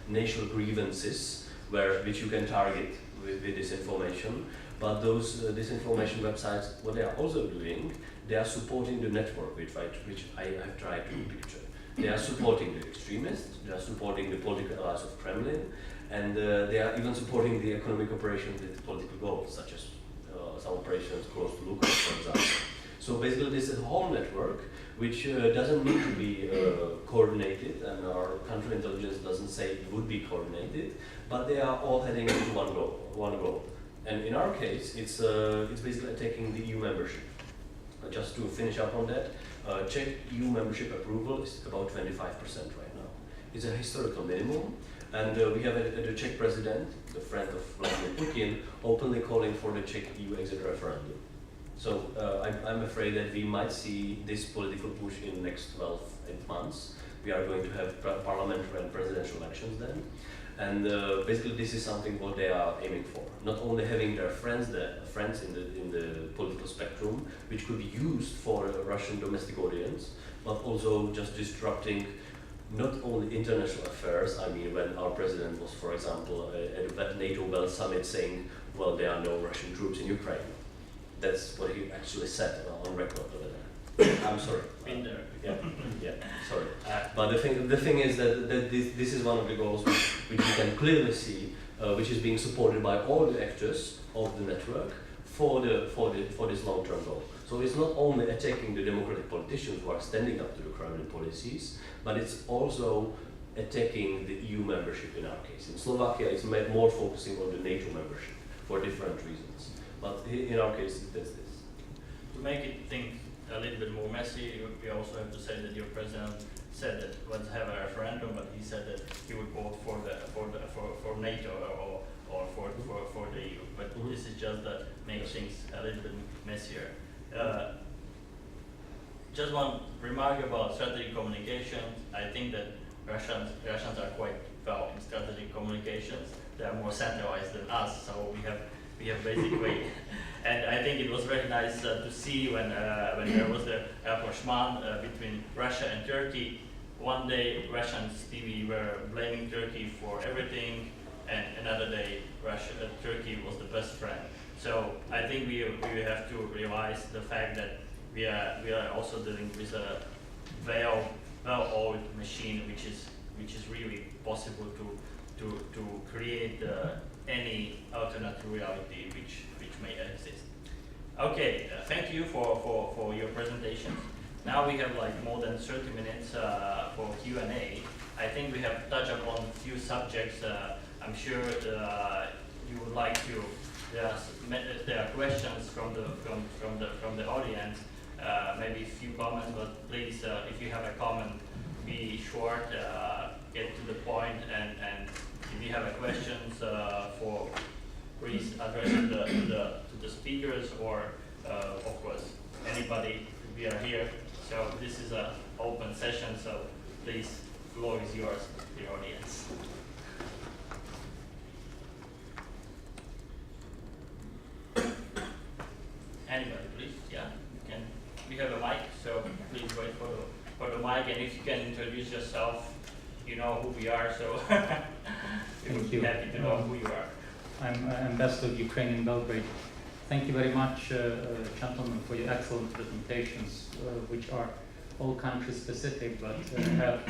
Speaker 4: national grievances which you can target with this information. But those disinformation websites, what they are also doing, they are supporting the network which I have tried to picture. They are supporting the extremists, they are supporting the political allies of Kremlin, and they are even supporting the economic operations with political goals, such as some operations close to Lukas, for example. So basically this is a whole network which doesn't need to be coordinated, and our country intelligence doesn't say it would be coordinated, but they are all heading into one goal. And in our case, it's basically attacking the EU membership. Just to finish up on that, Czech EU membership approval is about 25% right now. It's a historical minimum, and we have the Czech president, the friend of Vladimir Putin, openly calling for the Czech EU exit referendum. So I'm afraid that we might see this political push in the next 12 months. We are going to have parliamentary and presidential elections then. And basically this is something what they are aiming for. Not only having their friends in the political spectrum, which could be used for a Russian domestic audience, but also just disrupting not only international affairs. I mean, when our president was, for example, at a NATO Bell summit saying, well, there are no Russian troops in Ukraine. That's what he actually said on record over there. I'm sorry.
Speaker 1: Been there.
Speaker 4: Yeah, sorry. But the thing is that this is one of the goals which we can clearly see, which is being supported by all the actors of the network for this long-term goal. So it's not only attacking the democratic politicians who are standing up to the Kremlin policies, but it's also attacking the EU membership in our case. In Slovakia, it's more focusing on the NATO membership for different reasons. But in our case, that's this.
Speaker 1: To make it think a little bit more messy, we also have to say that your president said that let's have a referendum, but he said that he would vote for NATO or for the EU. But this is just that makes things a little bit messier. Just one remark about strategic communications. I think that Russians are quite well in strategic communications. They are more centralized than us, so we have basically. And I think it was very nice to see when there was the rapprochement between Russia and Turkey. One day Russian TV were blaming Turkey for everything, and another day Turkey was the best friend. So I think we have to realize the fact that we are also dealing with a well-oiled machine, which is really possible to create any alternative reality which may exist. Okay, thank you for your presentation. Now we have like more than 30 minutes for Q&A. I think we have touched upon a few subjects. I'm sure you would like to. There are questions from the audience. Maybe a few comments, but please, if you have a comment, be short, get to the point, and if you have a questions please address it to the speakers or, of course, anybody. We are here, so this is an open session, so please, floor is yours, the audience. Anybody, please, yeah, you can. We have a mic, so please wait for the mic, and if you can introduce yourself, you know who we are, so we would be happy to know who you are.
Speaker 5: I'm Ambassador of Ukraine in Belgrade. Thank you very much, gentlemen, for your excellent presentations, which are all country specific, but have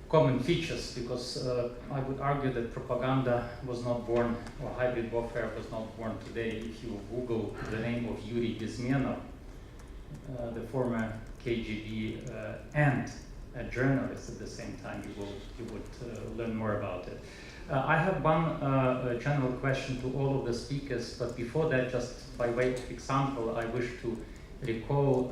Speaker 5: common features, because I would argue that propaganda was not born, or hybrid warfare was not born today. If you Google the name of Yuri Bezmenov, the former KGB and a journalist at the same time, you would learn more about it. I have one general question to all of the speakers, but before that, just by way of example, I wish to recall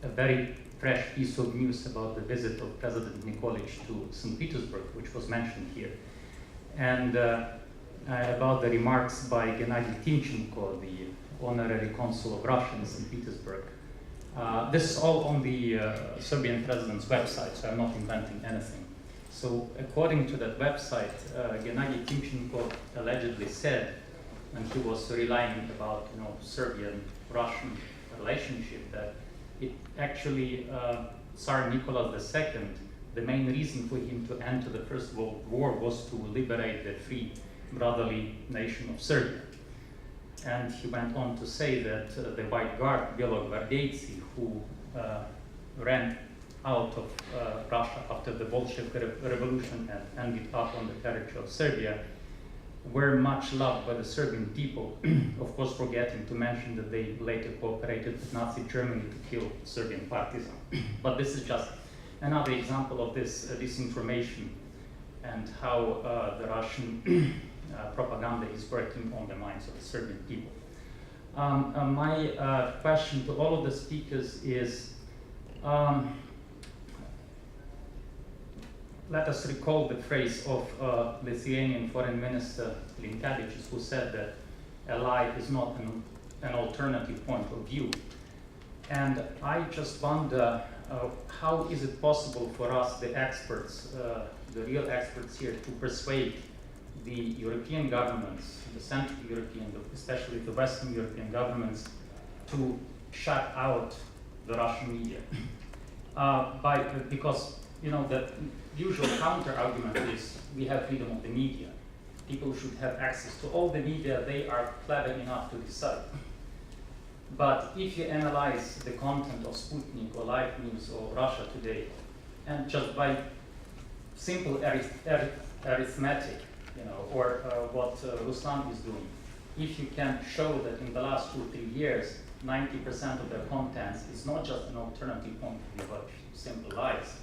Speaker 5: a very fresh piece of news about the visit of President Nikolic to St. Petersburg, which was mentioned here, and about the remarks by Gennady Timchenko, the honorary consul of Russia in St. Petersburg. This is all on the Serbian president's website, so I'm not inventing anything. So according to that website, Gennady Timchenko allegedly said, and he was relying about Serbian-Russian relationship, that it actually Tsar Nicholas II, the main reason for him to enter the First World War was to liberate the free, brotherly nation of Serbia. And he went on to say that the White Guard, Belogvardeyci, who ran out of Russia after the Bolshevik Revolution and ended up on the territory of Serbia, were much loved by the Serbian people, of course forgetting to mention that they later cooperated with Nazi Germany to kill Serbian partisans. But this is just another example of this disinformation and how the Russian propaganda is working on the minds of the Serbian people. My question to all of the speakers is, let us recall the phrase of Lithuanian Foreign Minister Linkevičius, who said that a lie is not an alternative point of view. And I just wonder, how is it possible for us, the experts, the real experts here, to persuade the European governments, the Central European, especially the Western European governments, to shut out the Russian media? Because the usual counter-argument is we have freedom of the media. People should have access to all the media they are clever enough to decide. But if you analyze the content of Sputnik or Live News or Russia Today, and just by simple arithmetic, you know, or what Ruslan is doing, if you can show that in the last 2 or 3 years, 90% of their content is not just an alternative point of view, but simple lies,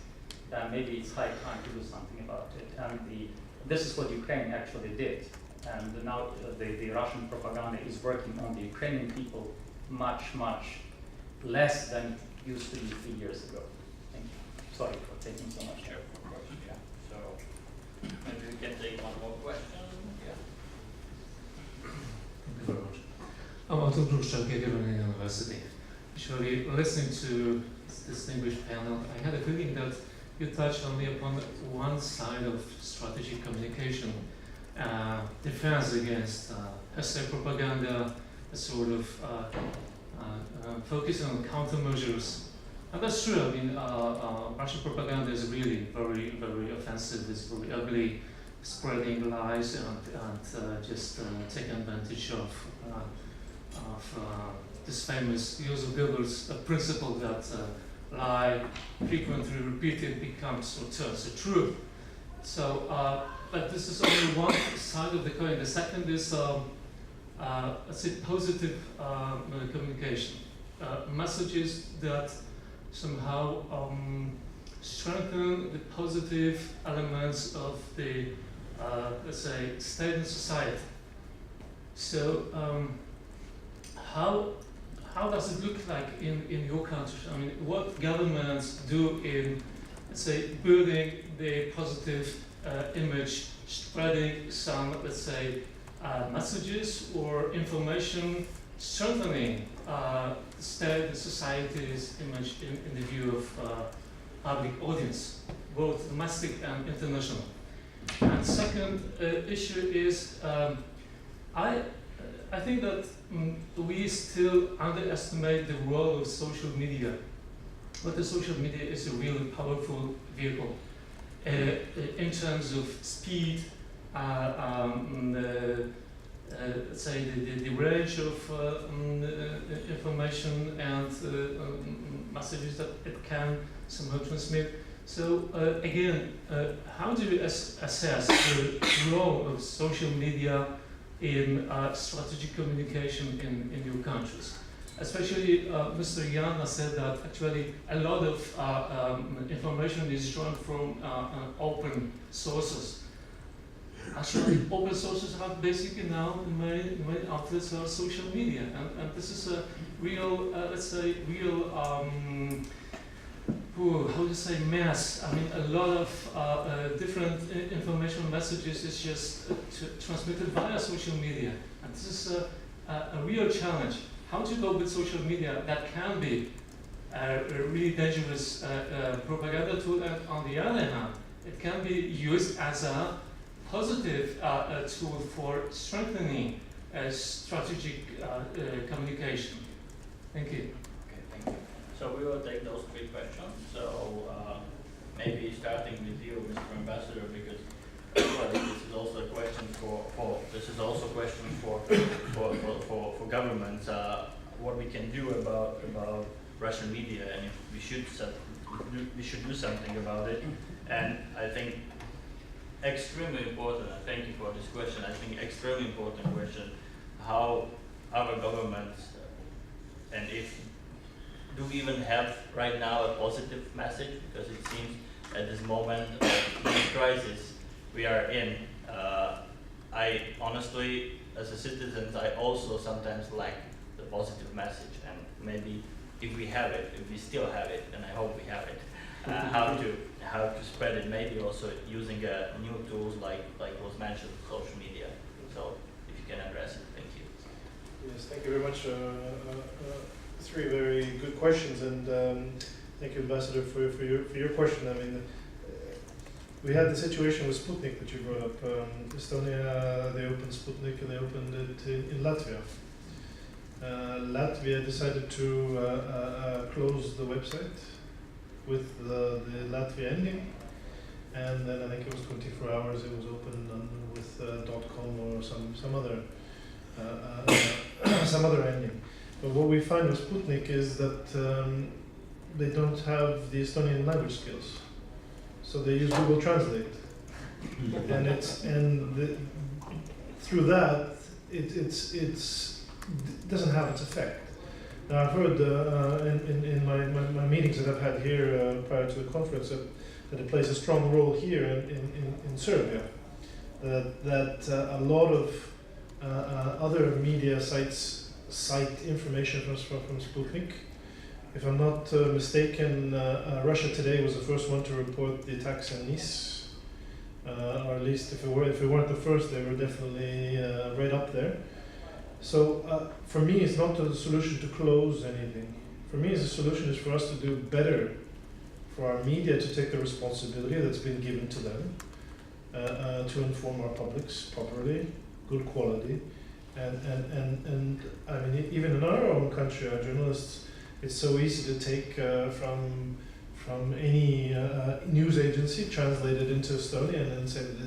Speaker 5: then maybe it's high time to do something about it. And this is what Ukraine actually did. And now the Russian propaganda is working on the Ukrainian people much, much less than it used to be 3 years ago. Thank you. Sorry for taking so much.
Speaker 1: Sure, of course, yeah. So maybe we can take one more question. Yeah.
Speaker 6: Thank you very much. I'm Untitled Chapter from University. Actually, listening to this distinguished panel, I had a feeling that you touched only upon one side of strategic communication, defense against essay propaganda, a sort of focusing on countermeasures. And that's true. I mean, Russian propaganda is really very, very offensive. It's very ugly, spreading lies and just taking advantage of this famous Joseph Goebbels principle that lie frequently repeated becomes or turns a truth. So, but this is only one side of the coin. The second is, let's say, positive communication. Messages that somehow strengthen the positive elements of the, let's say, state and society. So, how does it look like in your country? I mean, what governments do in, let's say, building the positive image, spreading some, let's say, messages or information, strengthening the state, the society's image in the view of public audience, both domestic and international. And second issue is, I think that we still underestimate the role of social media. But the social media is a really powerful vehicle in terms of speed, let's say the range of information and messages that it can somehow transmit. So again, how do you assess the role of social media in strategic communication in your countries? Especially Mr. Jana said that actually a lot of information is drawn from open sources. Actually, open sources are basically now the main outlets are social media, and this is a real, let's say, real, how do you say, mess. I mean, a lot of different information messages is just transmitted via social media, and this is a real challenge. How to go with social media that can be a really dangerous propaganda tool, and on the other hand, it can be used as a positive tool for strengthening strategic communication. Thank you.
Speaker 1: Okay, thank you. So we will take those 3 questions. So maybe starting with you, Mr. Ambassador, because this is also a question for governments. What we can do about Russian media, and if we should do something about it. And I think extremely important. And thank you for this question. I think extremely important question: how our governments and if do we even have right now a positive message? Because it seems at this moment of this crisis we are in, I honestly, as a citizen, I also sometimes lack the positive message. And maybe if we have it, if we still have it, and I hope we have it, how to spread it. Maybe also using new tools like was mentioned, social media. So if you can address it, thank you.
Speaker 2: Yes, thank you very much. 3 very good questions, and thank you, Ambassador, for your question. I mean, we had the situation with Sputnik that you brought up. Estonia, they opened Sputnik and they opened it in Latvia. Latvia decided to close the website with the Latvia ending, and then I think it was 24 hours it was open with .com or some other ending. But what we find with Sputnik is that they don't have the Estonian language skills, so they use Google Translate, through that it doesn't have its effect. Now I've heard in my meetings that I've had here prior to the conference that it plays a strong role here in Serbia. That a lot of other media sites cite information from Sputnik. If I'm not mistaken, Russia Today was the first one to report the attacks in Nice, or at least if it weren't the first, they were definitely right up there. So for me, it's not the solution to close anything. For me, the solution is for us to do better, for our media to take the responsibility that's been given to them, to inform our publics properly, good quality, and I mean, even in our own country, our journalists, it's so easy to take from any news agency, translate it into Estonian and say that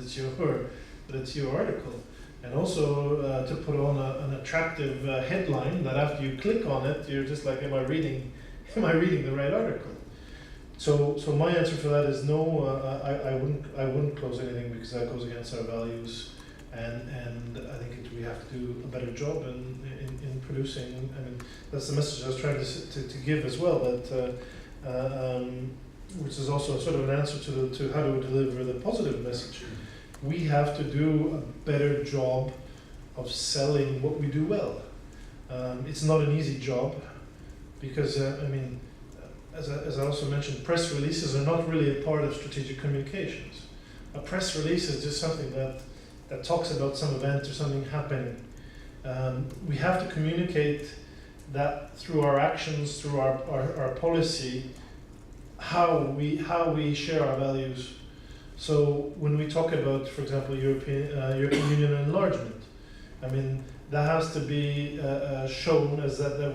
Speaker 2: it's your article, and also to put on an attractive headline that after you click on it, you're just like, am I reading the right article? So my answer for that is no. I wouldn't close anything because that goes against our values, and I think we have to do a better job in producing. I mean, that's the message I was trying to give as well. That which is also sort of an answer to how do we deliver the positive message. We have to do a better job of selling what we do well. It's not an easy job because I mean. As I also mentioned, press releases are not really a part of strategic communications. A press release is just something that talks about some event or something happening. We have to communicate that through our actions, through our policy, how we share our values. So when we talk about, for example, European Union enlargement, I mean, that has to be shown as that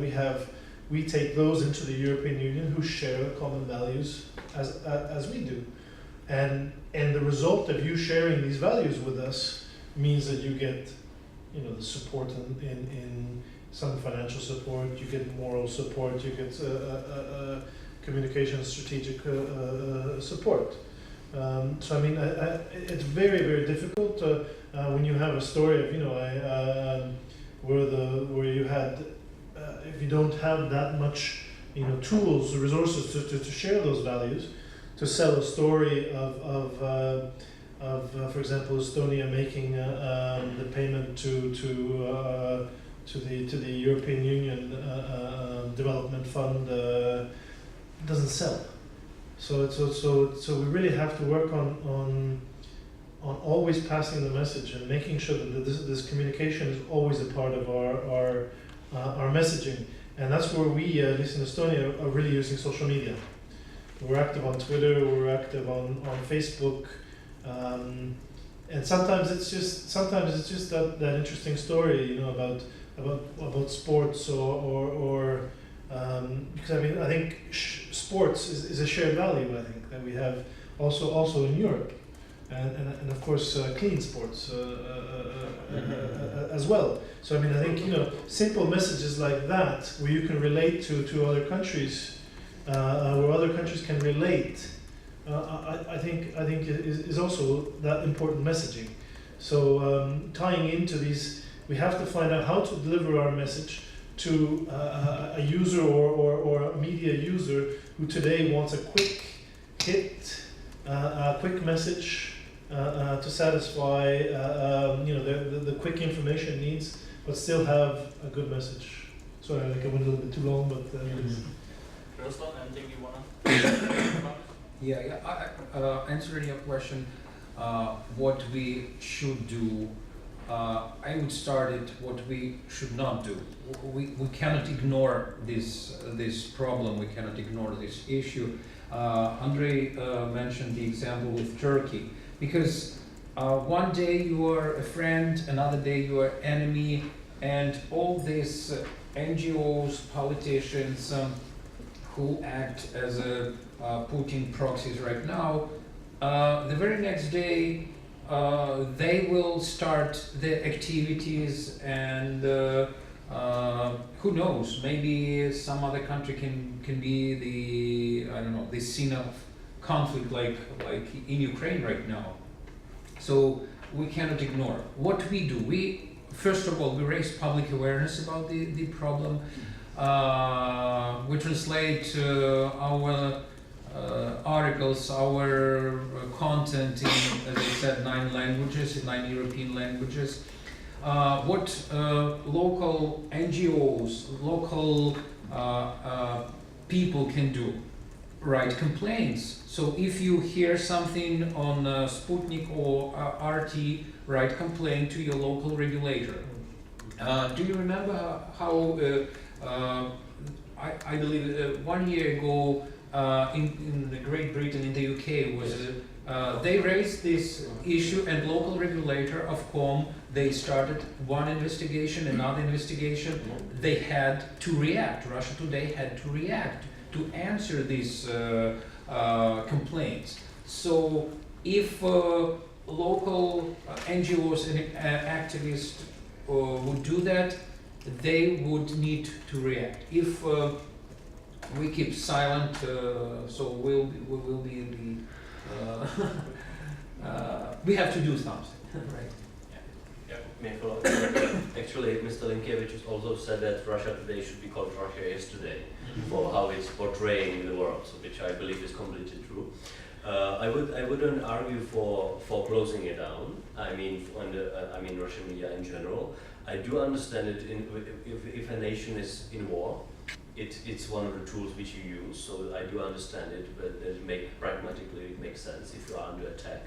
Speaker 2: we take those into the European Union who share common values as we do. And the result of you sharing these values with us means that you get, the support in some financial support, you get moral support, you get communication strategic support. So I mean, it's very, very difficult when you have a story of, where you had if you don't have that much, tools, resources to share those values, to sell a story of for example, Estonia making the payment to the European Union Development Fund doesn't sell. So we really have to work on always passing the message and making sure that this communication is always a part of our messaging, and that's where we, at least in Estonia, are really using social media. We're active on Twitter, we're active on Facebook, and sometimes it's just that interesting story, about sports or because I mean I think sports is a shared value, I think, that we have also in Europe. And of course clean sports as well. So I mean I think simple messages like that where you can relate to other countries, where other countries can relate. I think is also that important messaging. So tying into these, we have to find out how to deliver our message to a user or a media user who today wants a quick hit, a quick message. To satisfy the quick information needs, but still have a good message. Sorry, I went a little bit too long, but
Speaker 1: Ruslan, anything you wanna?
Speaker 3: Answering your question, what we should do, I would start at what we should not do. We cannot ignore this problem. We cannot ignore this issue. Andrei mentioned the example with Turkey. Because one day you are a friend, another day you are enemy, and all these NGOs, politicians who act as Putin proxies right now, the very next day they will start their activities and who knows? Maybe some other country can be the, I don't know, the scene of conflict like in Ukraine right now. So we cannot ignore. What we do, first of all, we raise public awareness about the problem. We translate our articles, our content in, as I said, 9 languages, in 9 European languages. What local NGOs, local people can do, write complaints. So if you hear something on Sputnik or RT, write complaint to your local regulator. Do you remember how I believe 1 year ago in Great Britain, in the UK, was they raised this issue, and local regulator Ofcom, they started one investigation, another investigation. They had to react. Russia Today had to react to answer these complaints. So if local NGOs and activists would do that, they would need to react. If we keep silent, so we will be the we have to do something, right?
Speaker 4: May I follow up? Actually, Mr. Linkiewicz also said that Russia Today should be called Russia Yesterday for how it's portraying the world, so which I believe is completely true. I wouldn't argue for closing it down. I mean, Russian media in general. I do understand it. If a nation is in war, it's one of the tools which you use. So I do understand it, but pragmatically it makes sense if you are under attack.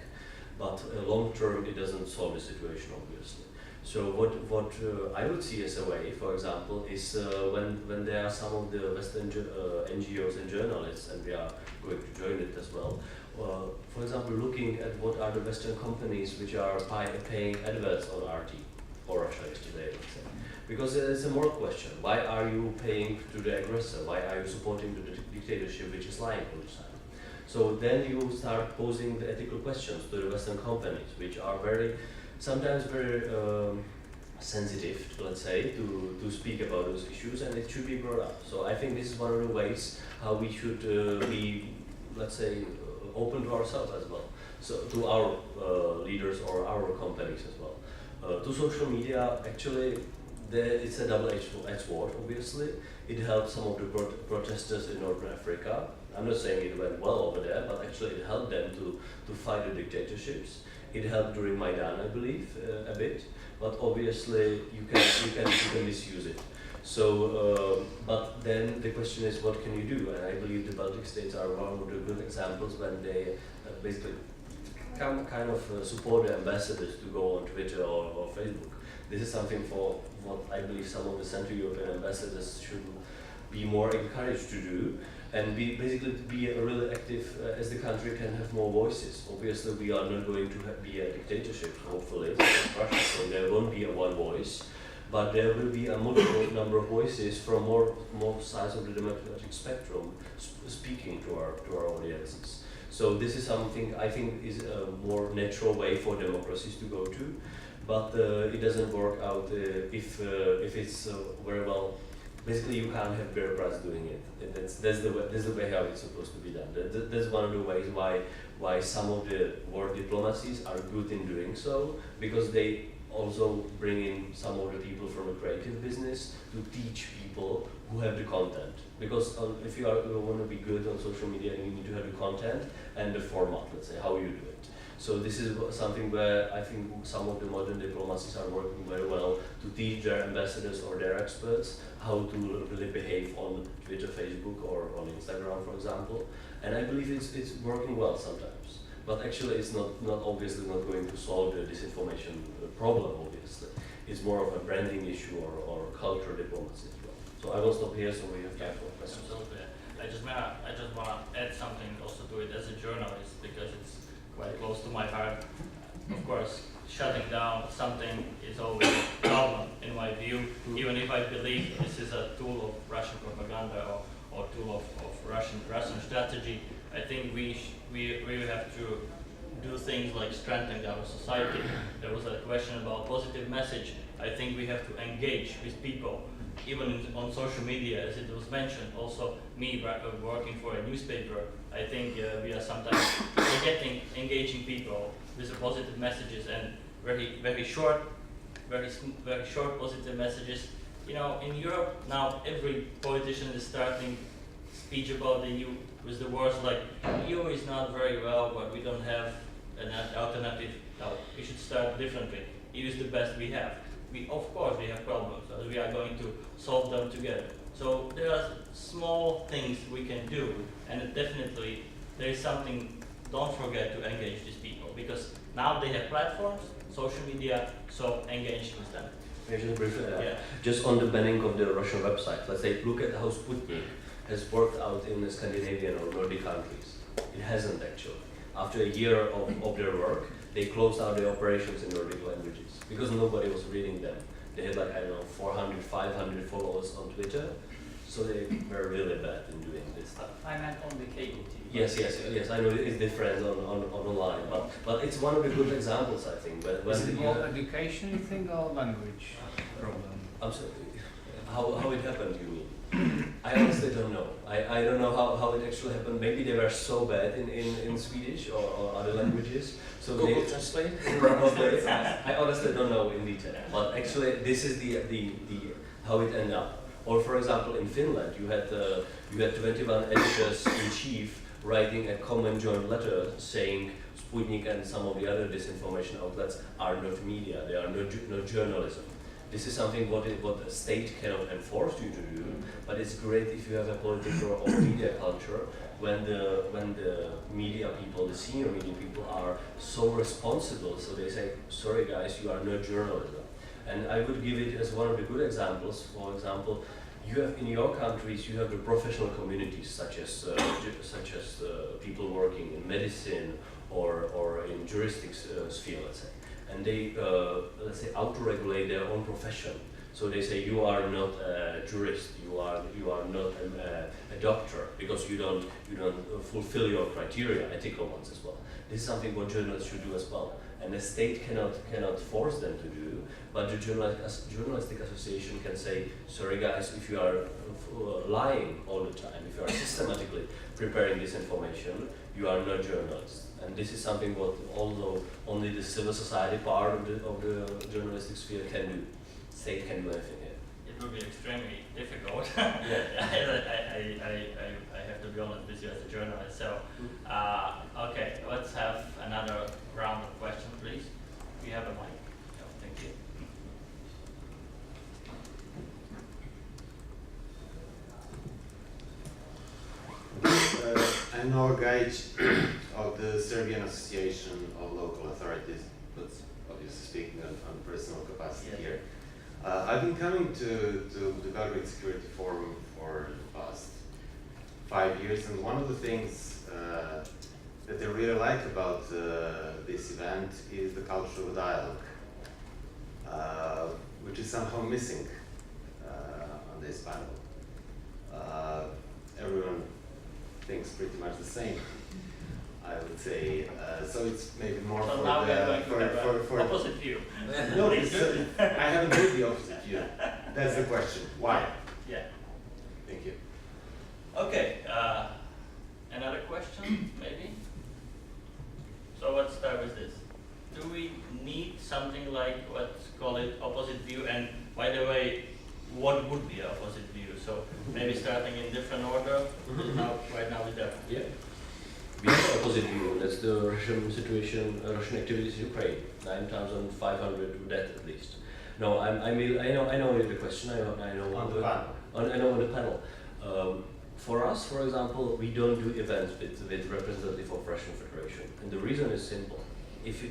Speaker 4: But long term, it doesn't solve the situation, obviously. So what I would see as a way, for example, is when there are some of the Western NGOs and journalists, and we are going to join it as well. For example, looking at what are the Western companies which are paying adverts on RT or Russia Yesterday, let's say. Because it's a moral question. Why are you paying to the aggressor? Why are you supporting the dictatorship which is lying all the time? So then you start posing the ethical questions to the Western companies, which are sometimes very sensitive, let's say, to speak about those issues, and it should be brought up. So I think this is one of the ways how we should be, let's say, open to ourselves as well. So to our leaders or our companies as well. To social media, actually, it's a double-edged sword, obviously. It helped some of the protesters in Northern Africa. I'm not saying it went well over there, but actually it helped them to fight the dictatorships. It helped during Maidan, I believe, a bit. But obviously you can misuse it. So, but then the question is, what can you do? And I believe the Baltic states are one of the good examples when they basically kind of support the ambassadors to go on Twitter or Facebook. This is something for what I believe some of the Central European ambassadors should be more encouraged to do, and basically be really active as the country can have more voices. Obviously, we are not going to be a dictatorship, hopefully, Russia, so there won't be a one voice, but there will be a multiple number of voices from more sides of the democratic spectrum speaking to our audiences. So this is something I think is a more natural way for democracies to go to, but it doesn't work out if it's very well. Basically, you can't have bureaucrats doing it. That's the way how it's supposed to be done. That's one of the ways why some of the world diplomacies are good in doing so, because they also bring in some of the people from the creative business to teach people who have the content. Because if you want to be good on social media, you need to have the content and the format, let's say, how you do it. So this is something where I think some of the modern diplomacies are working very well to teach their ambassadors or their experts how to really behave on Twitter, Facebook, or on Instagram, for example. And I believe it's working well sometimes. But actually it's not obviously not going to solve the disinformation problem, obviously. It's more of a branding issue or cultural diplomacy as well. So I will stop here so we have time for questions.
Speaker 1: Absolutely. I just want to add something also to it as a journalist, because it's quite close to my heart. Of course, shutting down something is always a problem in my view, even if I believe this is a tool of Russian propaganda or tool of Russian strategy. I think we have to do things like strengthen our society. There was a question about positive message. I think we have to engage with people, even on social media, as it was mentioned. Also, me working for a newspaper, I think we are sometimes forgetting engaging people with the positive messages and very short positive messages. You know, in Europe now, every politician is starting speech about the EU with the words like, EU is not very well, but we don't have an alternative. No, we should start differently. EU is the best we have. Of course we have problems, and we are going to solve them together. So there are small things we can do, and definitely there is something, don't forget to engage these people, because now they have platforms, social media, so engage with them.
Speaker 4: May I just briefly add?
Speaker 1: Yeah.
Speaker 4: Just on the banning of the Russian website, let's say, look at how Sputnik has worked out in the Scandinavian or Nordic countries. It hasn't actually. After a year of their work, they closed out the operations in Nordic languages because nobody was reading them. They had like, I don't know, 400, 500 followers on Twitter, so they were really bad in doing this stuff.
Speaker 5: I meant on the cable TV.
Speaker 4: Yes, I know it's different on online, but it's one of the good examples, I think. When
Speaker 7: Is it more education, you think, or language problem?
Speaker 4: I'm sorry, how it happened, you mean? I honestly don't know. I don't know how it actually happened. Maybe they were so bad in Swedish or other languages. So
Speaker 3: Google
Speaker 4: they
Speaker 3: Translate?
Speaker 4: probably. I honestly don't know in detail. But actually, this is the how it ended up. Or for example, in Finland, you had 21 editors in chief writing a common joint letter saying Sputnik and some of the other disinformation outlets are not media. They are not journalism. This is something what the state cannot enforce you to do, but it's great if you have a political or media culture when the media people, the senior media people, are so responsible. So they say, sorry guys, you are not journalism. And I would give it as one of the good examples. For example, you have in your countries you have the professional communities such as people working in medicine or in juristic sphere, let's say. And they, let's say, auto-regulate their own profession. So they say you are not a jurist, you are not a doctor because you don't fulfill your criteria, ethical ones as well. This is something what journalists should do as well. And the state cannot force them to do, but the journalistic association can say, sorry guys, if you are lying all the time, if you are systematically preparing this information, you are not journalists. And this is something what although only the civil society part of the journalistic sphere can do. State can do anything here.
Speaker 1: It will be extremely difficult.
Speaker 4: Yeah.
Speaker 1: I have to be honest with you as a journalist. So, okay, let's have another round of questions, please. We have a mic. Oh, thank you.
Speaker 8: I'm Noah Gajic of the Serbian Association of Local Authorities, but obviously speaking on personal capacity here. I've been coming to the Belgrade Security Forum for the past 5 years, and one of the things that I really like about this event is the culture of dialogue, which is somehow missing on this panel. Everyone thinks pretty much the same, I would say. So it's maybe more
Speaker 1: So
Speaker 8: for
Speaker 1: now we are
Speaker 8: the
Speaker 1: going to have an opposite view.
Speaker 8: no, I haven't heard the opposite view. That's the question. Why?
Speaker 1: Yeah.
Speaker 8: Thank you.
Speaker 1: Okay. Another question, maybe? So let's start with this. Do we need something like, let's call it opposite view? And by the way, what would be opposite view? So maybe starting in different order. Right now with that.
Speaker 4: Yeah. We have an opposite view. That's the Russian situation, Russian activities in Ukraine. 9,500 dead at least. No, I know the question. I know
Speaker 8: On the panel.
Speaker 4: I know on the panel. For us, for example, we don't do events with representative of Russian Federation, and the reason is simple. If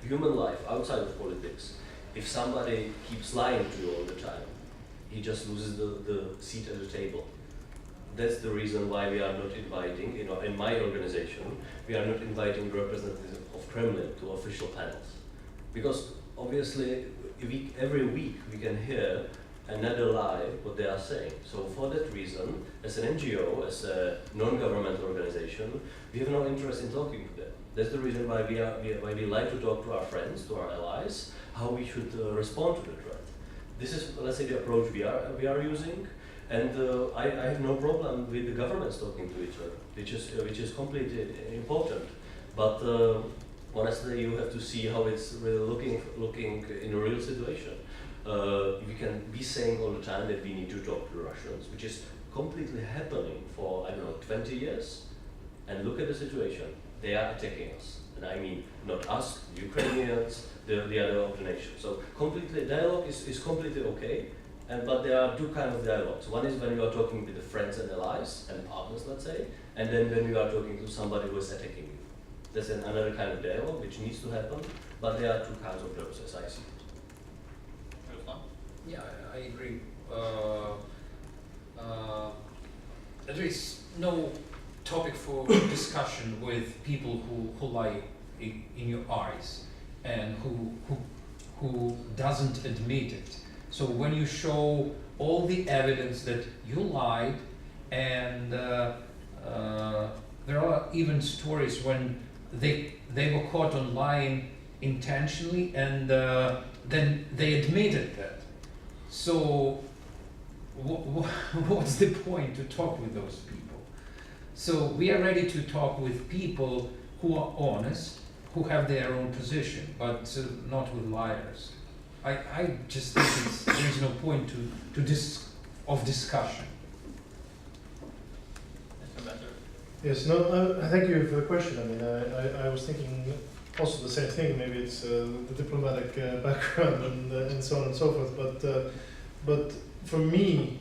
Speaker 4: human life outside of politics, if somebody keeps lying to you all the time, he just loses the seat at the table. That's the reason why we are not inviting, in my organization, we are not inviting representatives of Kremlin to official panels. Because obviously, every week we can hear another lie what they are saying. So for that reason, as an NGO, as a non-governmental organization, we have no interest in talking to them. That's the reason why why we like to talk to our friends, to our allies, how we should respond to the threat. This is, let's say, the approach we are using, and I have no problem with the governments talking to each other, which is completely important. But honestly, you have to see how it's really looking in a real situation. We can be saying all the time that we need to talk to the Russians, which is completely happening for, I don't know, 20 years. And look at the situation. They are attacking us. And I mean, not us, the Ukrainians, the other of the nations. So completely, dialogue is completely okay. But there are two kinds of dialogues. One is when you are talking with the friends and allies and partners, let's say, and then when you are talking to somebody who is attacking you. That's another kind of dialogue which needs to happen, but there are two kinds of those as I see it.
Speaker 3: Yeah, I agree. There is no topic for discussion with people who lie in your eyes and who doesn't admit it. So when you show all the evidence that you lied, and there are even stories when they were caught on lying intentionally, and then they admitted that. So what's the point to talk with those people? So we are ready to talk with people who are honest, who have their own position, but not with liars. I just think there's no point of discussion.
Speaker 2: Yes, no, thank you for the question. I mean, I was thinking also the same thing. Maybe it's the diplomatic background and so on and so forth. But for me,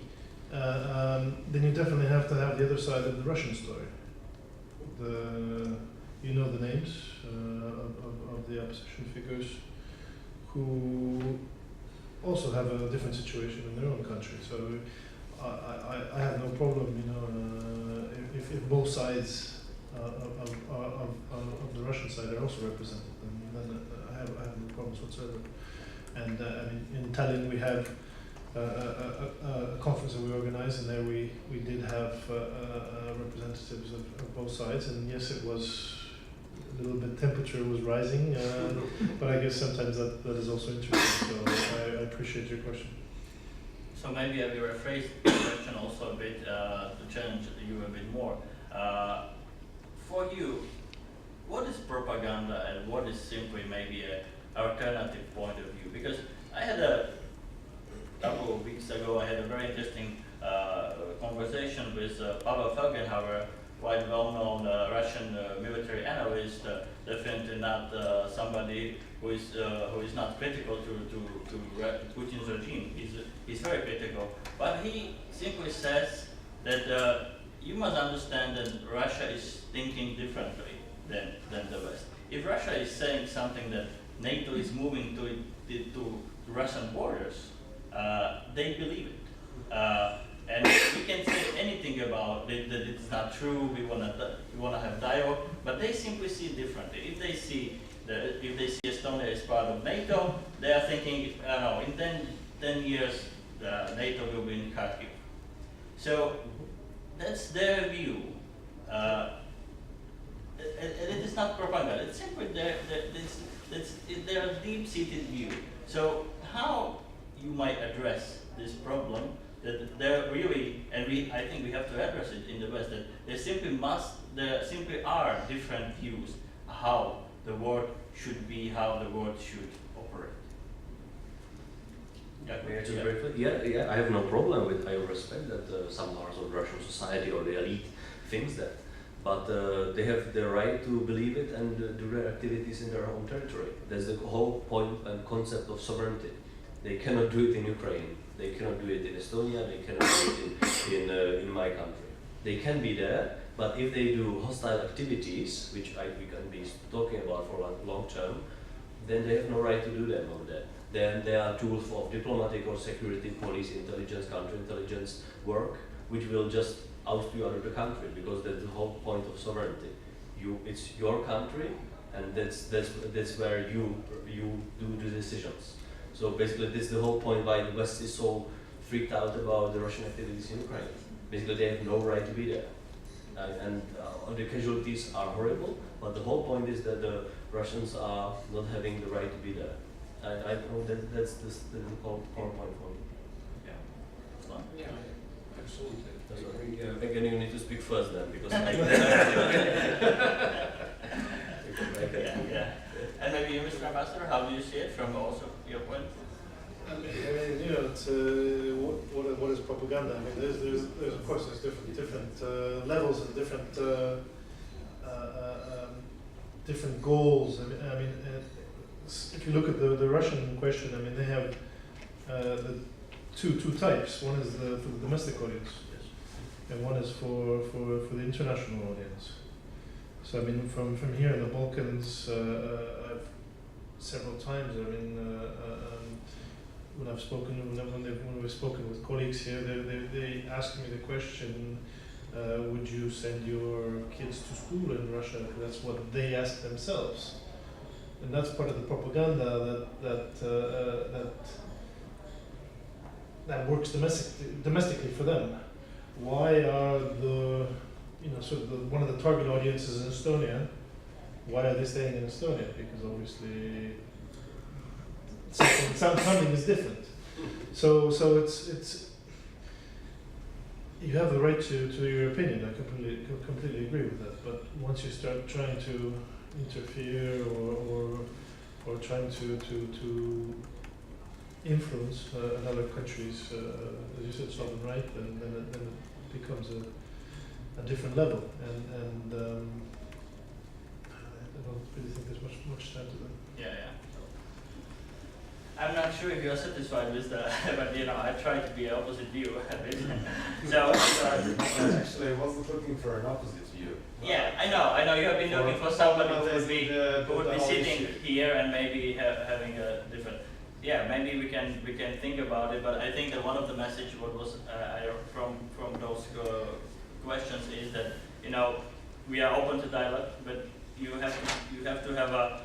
Speaker 2: then you definitely have to have the other side of the Russian story. You know the names of the opposition figures who also have a different situation in their own country. So I have no problem, you know, if both sides of the Russian side are also represented, then I have no problems whatsoever. And I mean, in Tallinn we have a conference that we organized, and there we did have representatives of both sides, and yes, it was a little bit, temperature was rising, but I guess sometimes that is also interesting, so I appreciate your question.
Speaker 1: So maybe I will rephrase the question also a bit to challenge you a bit more. For you, what is propaganda and what is simply maybe an alternative point of view? Because I had a couple of weeks ago, I had a very interesting conversation with Pavel Felgenhauer, quite well-known Russian military analyst, definitely not somebody who is not critical to Putin's regime. He's very critical, but he simply says that you must understand that Russia is thinking differently than the West. If Russia is saying something that NATO is moving to Russian borders, they believe it. And we can say anything about it, that it's not true, we wanna have dialogue, but they simply see it differently. If they see Estonia as part of NATO, they are thinking, no, in 10 years, NATO will be in Kharkiv. So that's their view. And it is not propaganda, it's simply their deep-seated view. So how you might address this problem, that there really, and I think we have to address it in the West, that there simply are different views how the world should be, how the world should operate.
Speaker 4: Yeah, I have no problem with, I respect that some parts of Russian society or the elite thinks that, but they have the right to believe it and do their activities in their home territory. That's the whole point and concept of sovereignty. They cannot do it in Ukraine, they cannot do it in Estonia, they cannot do it in my country. They can be there, but if they do hostile activities, which we can be talking about for long term, then they have no right to do them over there. Then there are tools for diplomatic or security, police, intelligence, counterintelligence work, which will just oust you out of the country, because that's the whole point of sovereignty. It's your country, and that's where you do the decisions. So basically, this is the whole point why the West is so freaked out about the Russian activities in Ukraine. Basically, they have no right to be there. the casualties are horrible. But the whole point is that the Russians are not having the right to be there. I know that's the whole point for me.
Speaker 3: Yeah, absolutely.
Speaker 4: That's
Speaker 3: I
Speaker 4: what-
Speaker 3: agree, yeah.
Speaker 4: Again, you need to speak first then, because I
Speaker 1: Yeah, yeah. And maybe you, Mr. Ambassador, how do you see it from also your point?
Speaker 2: I mean, you know, it's, what is propaganda? I mean, there's of course there's different levels and different goals. I mean, if you look at the Russian question, I mean, they have the two types. One is for the domestic audience, and one is for the international audience. So I mean, from here in the Balkans, I've several times. I mean, when I've spoken, when we've spoken with colleagues here, they ask me the question: would you send your kids to school in Russia? That's what they ask themselves, and that's part of the propaganda that works domestically for them. Why are one of the target audiences in Estonia? Why are they staying in Estonia? Because obviously something is different. So it's you have the right to your opinion. I completely agree with that. But once you start trying to interfere or trying to influence another country's, as you said, sovereign right, then it becomes a different level. And I don't really think there's much time to that.
Speaker 1: Yeah. I'm not sure if you're satisfied with the, but you know, I try to be opposite view a bit. So,
Speaker 8: Actually, I wasn't looking for an opposite view.
Speaker 1: yeah, I know. You have been looking for somebody who would be sitting here and maybe having a different. Yeah, maybe we can think about it. But I think that one of the message what was from those questions is that, you know, we are open to dialogue, but you have to have a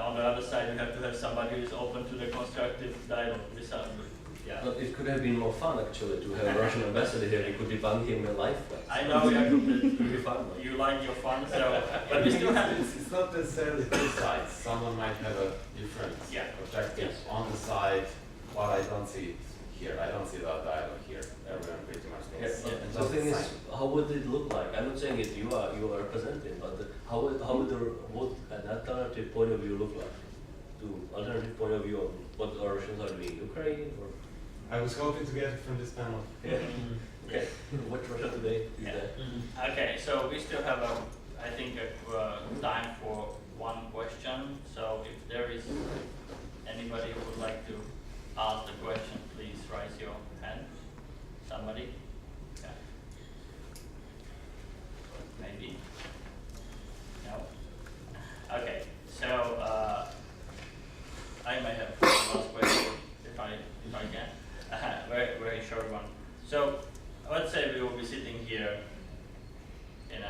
Speaker 1: on the other side, you have to have somebody who is open to the constructive dialogue. Yeah.
Speaker 4: But it could have been more fun actually to have a Russian ambassador here. We could debunk him in live.
Speaker 1: I know, Jakub,
Speaker 4: It would be fun.
Speaker 1: that you like your fun, so but we still have.
Speaker 8: It's not necessarily two sides. Someone might have a different objective on the side, while I don't see it here. I don't see that dialogue here. Everyone pretty much thinks.
Speaker 4: The thing is, how would it look like? I'm not saying it you are representing, but how would an alternative point of view look like? Alternative point of view of what the Russians are doing in Ukraine or?
Speaker 8: I was hoping to get it from this panel.
Speaker 4: Yeah. Okay. What Russia today is
Speaker 1: Yeah.
Speaker 4: that?
Speaker 1: Okay, so we still have I think time for one question. So if there is anybody who would like to ask the question, please raise your hand. Somebody? Yeah. Maybe? No? Okay, so I may have one last question if I can. Very short one. So let's say we will be sitting here in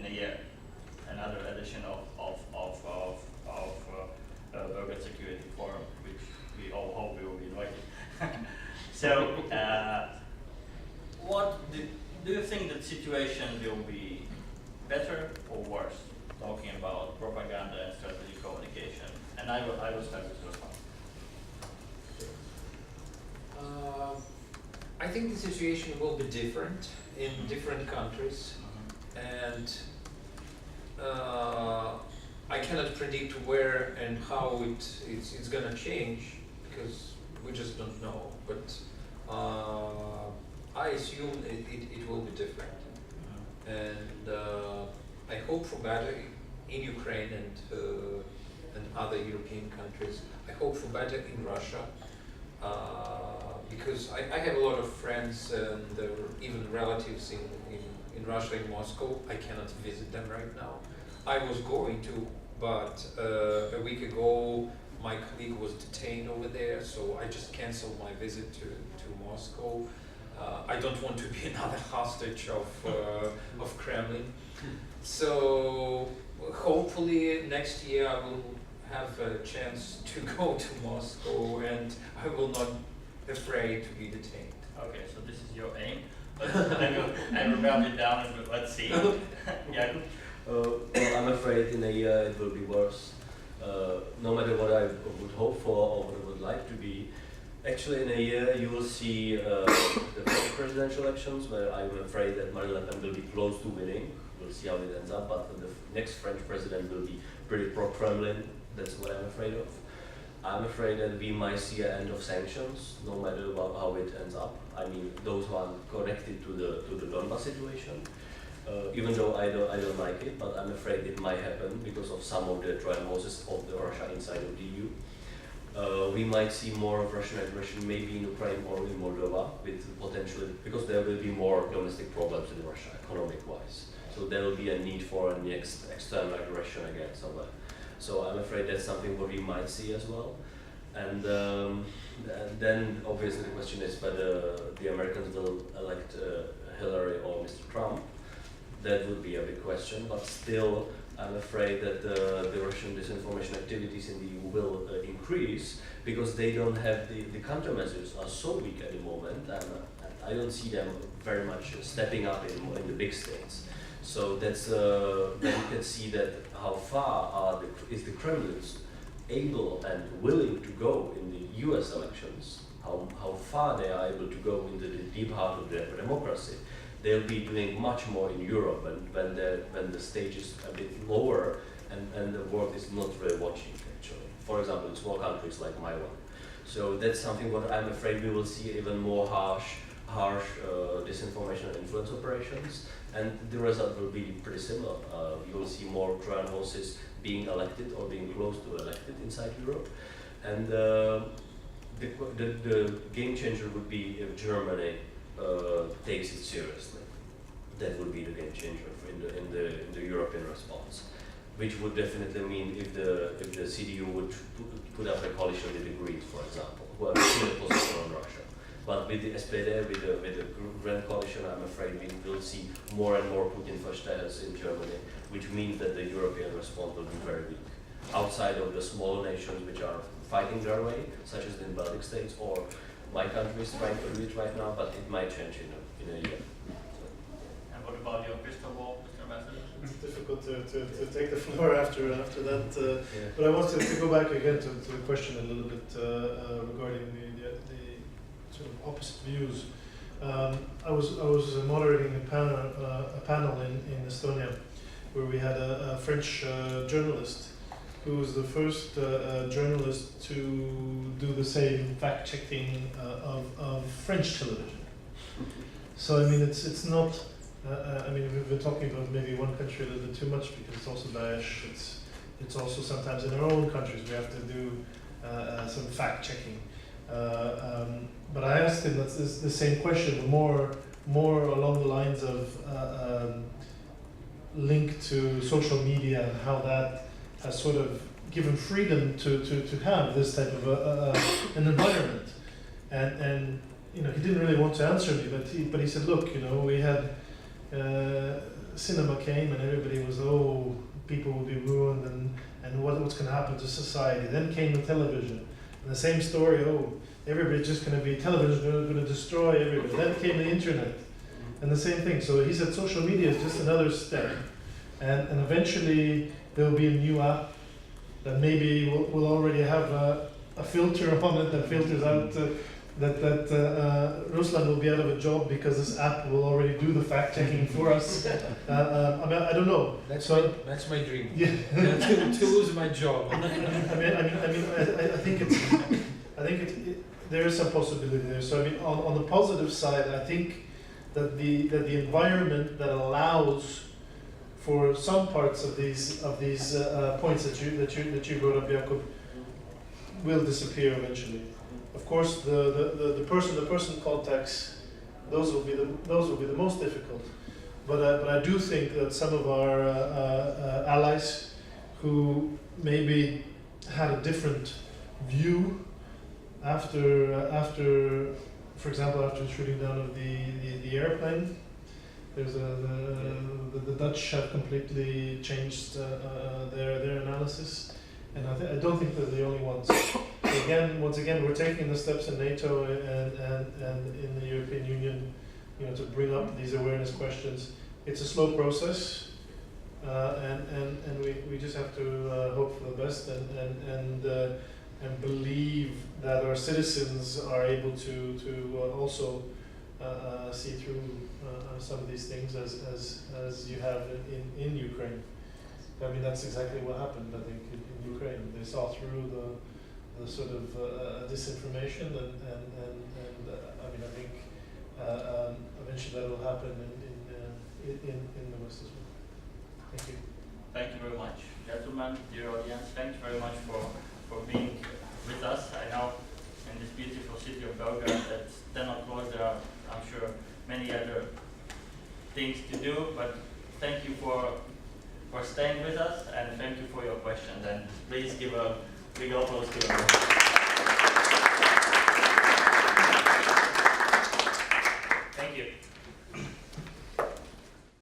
Speaker 1: a year, another edition of Višegrad Security Forum, which we all hope we will be invited. So, what do you think the situation will be better or worse? Talking about propaganda and strategic communication, and I will start with this one.
Speaker 3: I think the situation will be different in different countries, and I cannot predict where and how it's gonna change because we just don't know. But I assume it will be different, and I hope for better in Ukraine and other European countries. I hope for better in Russia. Because I have a lot of friends and even relatives in Russia, in Moscow. I cannot visit them right now. I was going to, but a week ago my colleague was detained over there, so I just canceled my visit to Moscow. I don't want to be another hostage of Kremlin. So hopefully next year I will have a chance to go to Moscow and I will not afraid to be detained.
Speaker 1: Okay, so this is your aim. I will write it down and let's see. Yeah.
Speaker 4: Well, I'm afraid in a year it will be worse. No matter what I would hope for or what I would like to be, actually in a year you will see the French presidential elections, where I'm afraid that Marine Le Pen will be close to winning. We'll see how it ends up, but the next French president will be pretty pro-Kremlin. That's what I'm afraid of. I'm afraid that we might see an end of sanctions, no matter how it ends up. I mean, those ones connected to the Donbas situation. Even though I don't like it, but I'm afraid it might happen because of some of the trial forces of the Russia inside of the EU. We might see more of Russian aggression, maybe in Ukraine or in Moldova, with potentially, because there will be more domestic problems in Russia, economic-wise. So there will be a need for an external aggression again somewhere. So I'm afraid that's something what we might see as well. And then obviously the question is whether the Americans will elect Hillary or Mr. Trump. That would be a big question, but still I'm afraid that the Russian disinformation activities in the EU will increase because they don't have the countermeasures are so weak at the moment, and I don't see them very much stepping up in the big states. So that's then you can see that how far is the Kremlin able and willing to go in the US elections, how far they are able to go into the deep heart of their democracy. They'll be doing much more in Europe when the stage is a bit lower and the world is not really watching actually. For example, in small countries like my one. So that's something what I'm afraid we will see even more harsh disinformation and influence operations, and the result will be pretty similar. You will see more trial horses being elected or being close to elected inside Europe, and the game changer would be if Germany takes it seriously. That would be the game changer in the European response, which would definitely mean if the CDU would put up a coalition with the Greens, for example, who are still a position on Russia. But with the SPD, with the Grand Coalition, I'm afraid we will see more and more Putin verstehers in Germany, which means that the European response will be very weak. Outside of the small nations which are fighting their way, such as the Baltic states or my country is trying to do it right now, but it might change in a year.
Speaker 1: And what about your crystal ball, Mr. Ambassador?
Speaker 2: It's difficult to take the floor after that,
Speaker 4: Yeah.
Speaker 2: but I wanted to go back again to the question a little bit regarding the sort of opposite views. I was moderating a panel in Estonia where we had a French journalist who was the first journalist to do the same fact-checking of French television. So I mean, it's not. I mean, we've been talking about maybe one country a little bit too much because it's also Daesh. It's also sometimes in our own countries we have to do some fact-checking. But I asked him the same question, more along the lines of link to social media and how that has sort of given freedom to have this type of an environment, and you know, he didn't really want to answer me, but he said, look, you know, we had cinema came and everybody was, oh, people will be ruined and what's going to happen to society. Then came the television, and the same story, oh, everybody's just going to be, television is going to destroy everybody. Then came the internet, and the same thing. So he said social media is just another step, and eventually there will be a new app that maybe will already have a filter on it that filters out that Ruslan will be out of a job because this app will already do the fact checking for us. I mean, I don't know.
Speaker 3: That's my dream.
Speaker 2: Yeah.
Speaker 3: to lose my job.
Speaker 2: I think there is some possibility there. So I mean, on the positive side, I think that the environment that allows for some parts of these points that you brought up, Jakub, will disappear eventually. Of course, the person-to-person contacts, those will be the most difficult. But I do think that some of our allies who maybe had a different view after, for example, after the shooting down of the airplane, the Dutch have completely changed their analysis, and I don't think they're the only ones. So once again, we're taking the steps in NATO and in the European Union, to bring up these awareness questions. It's a slow process, and we just have to hope for the best and believe that our citizens are able to also see through some of these things as you have in Ukraine. I mean, that's exactly what happened, I think, in Ukraine. They saw through the sort of disinformation, and I mean, I think eventually that will happen in the West as well. Thank you.
Speaker 1: Thank you very much. Gentlemen, dear audience, thanks very much for being with us. I know in this beautiful city of Belgrade at 10 o'clock there are, I'm sure, many other things to do, but thank you for staying with us, and thank you for your questions, and please give a big applause to them. Thank you.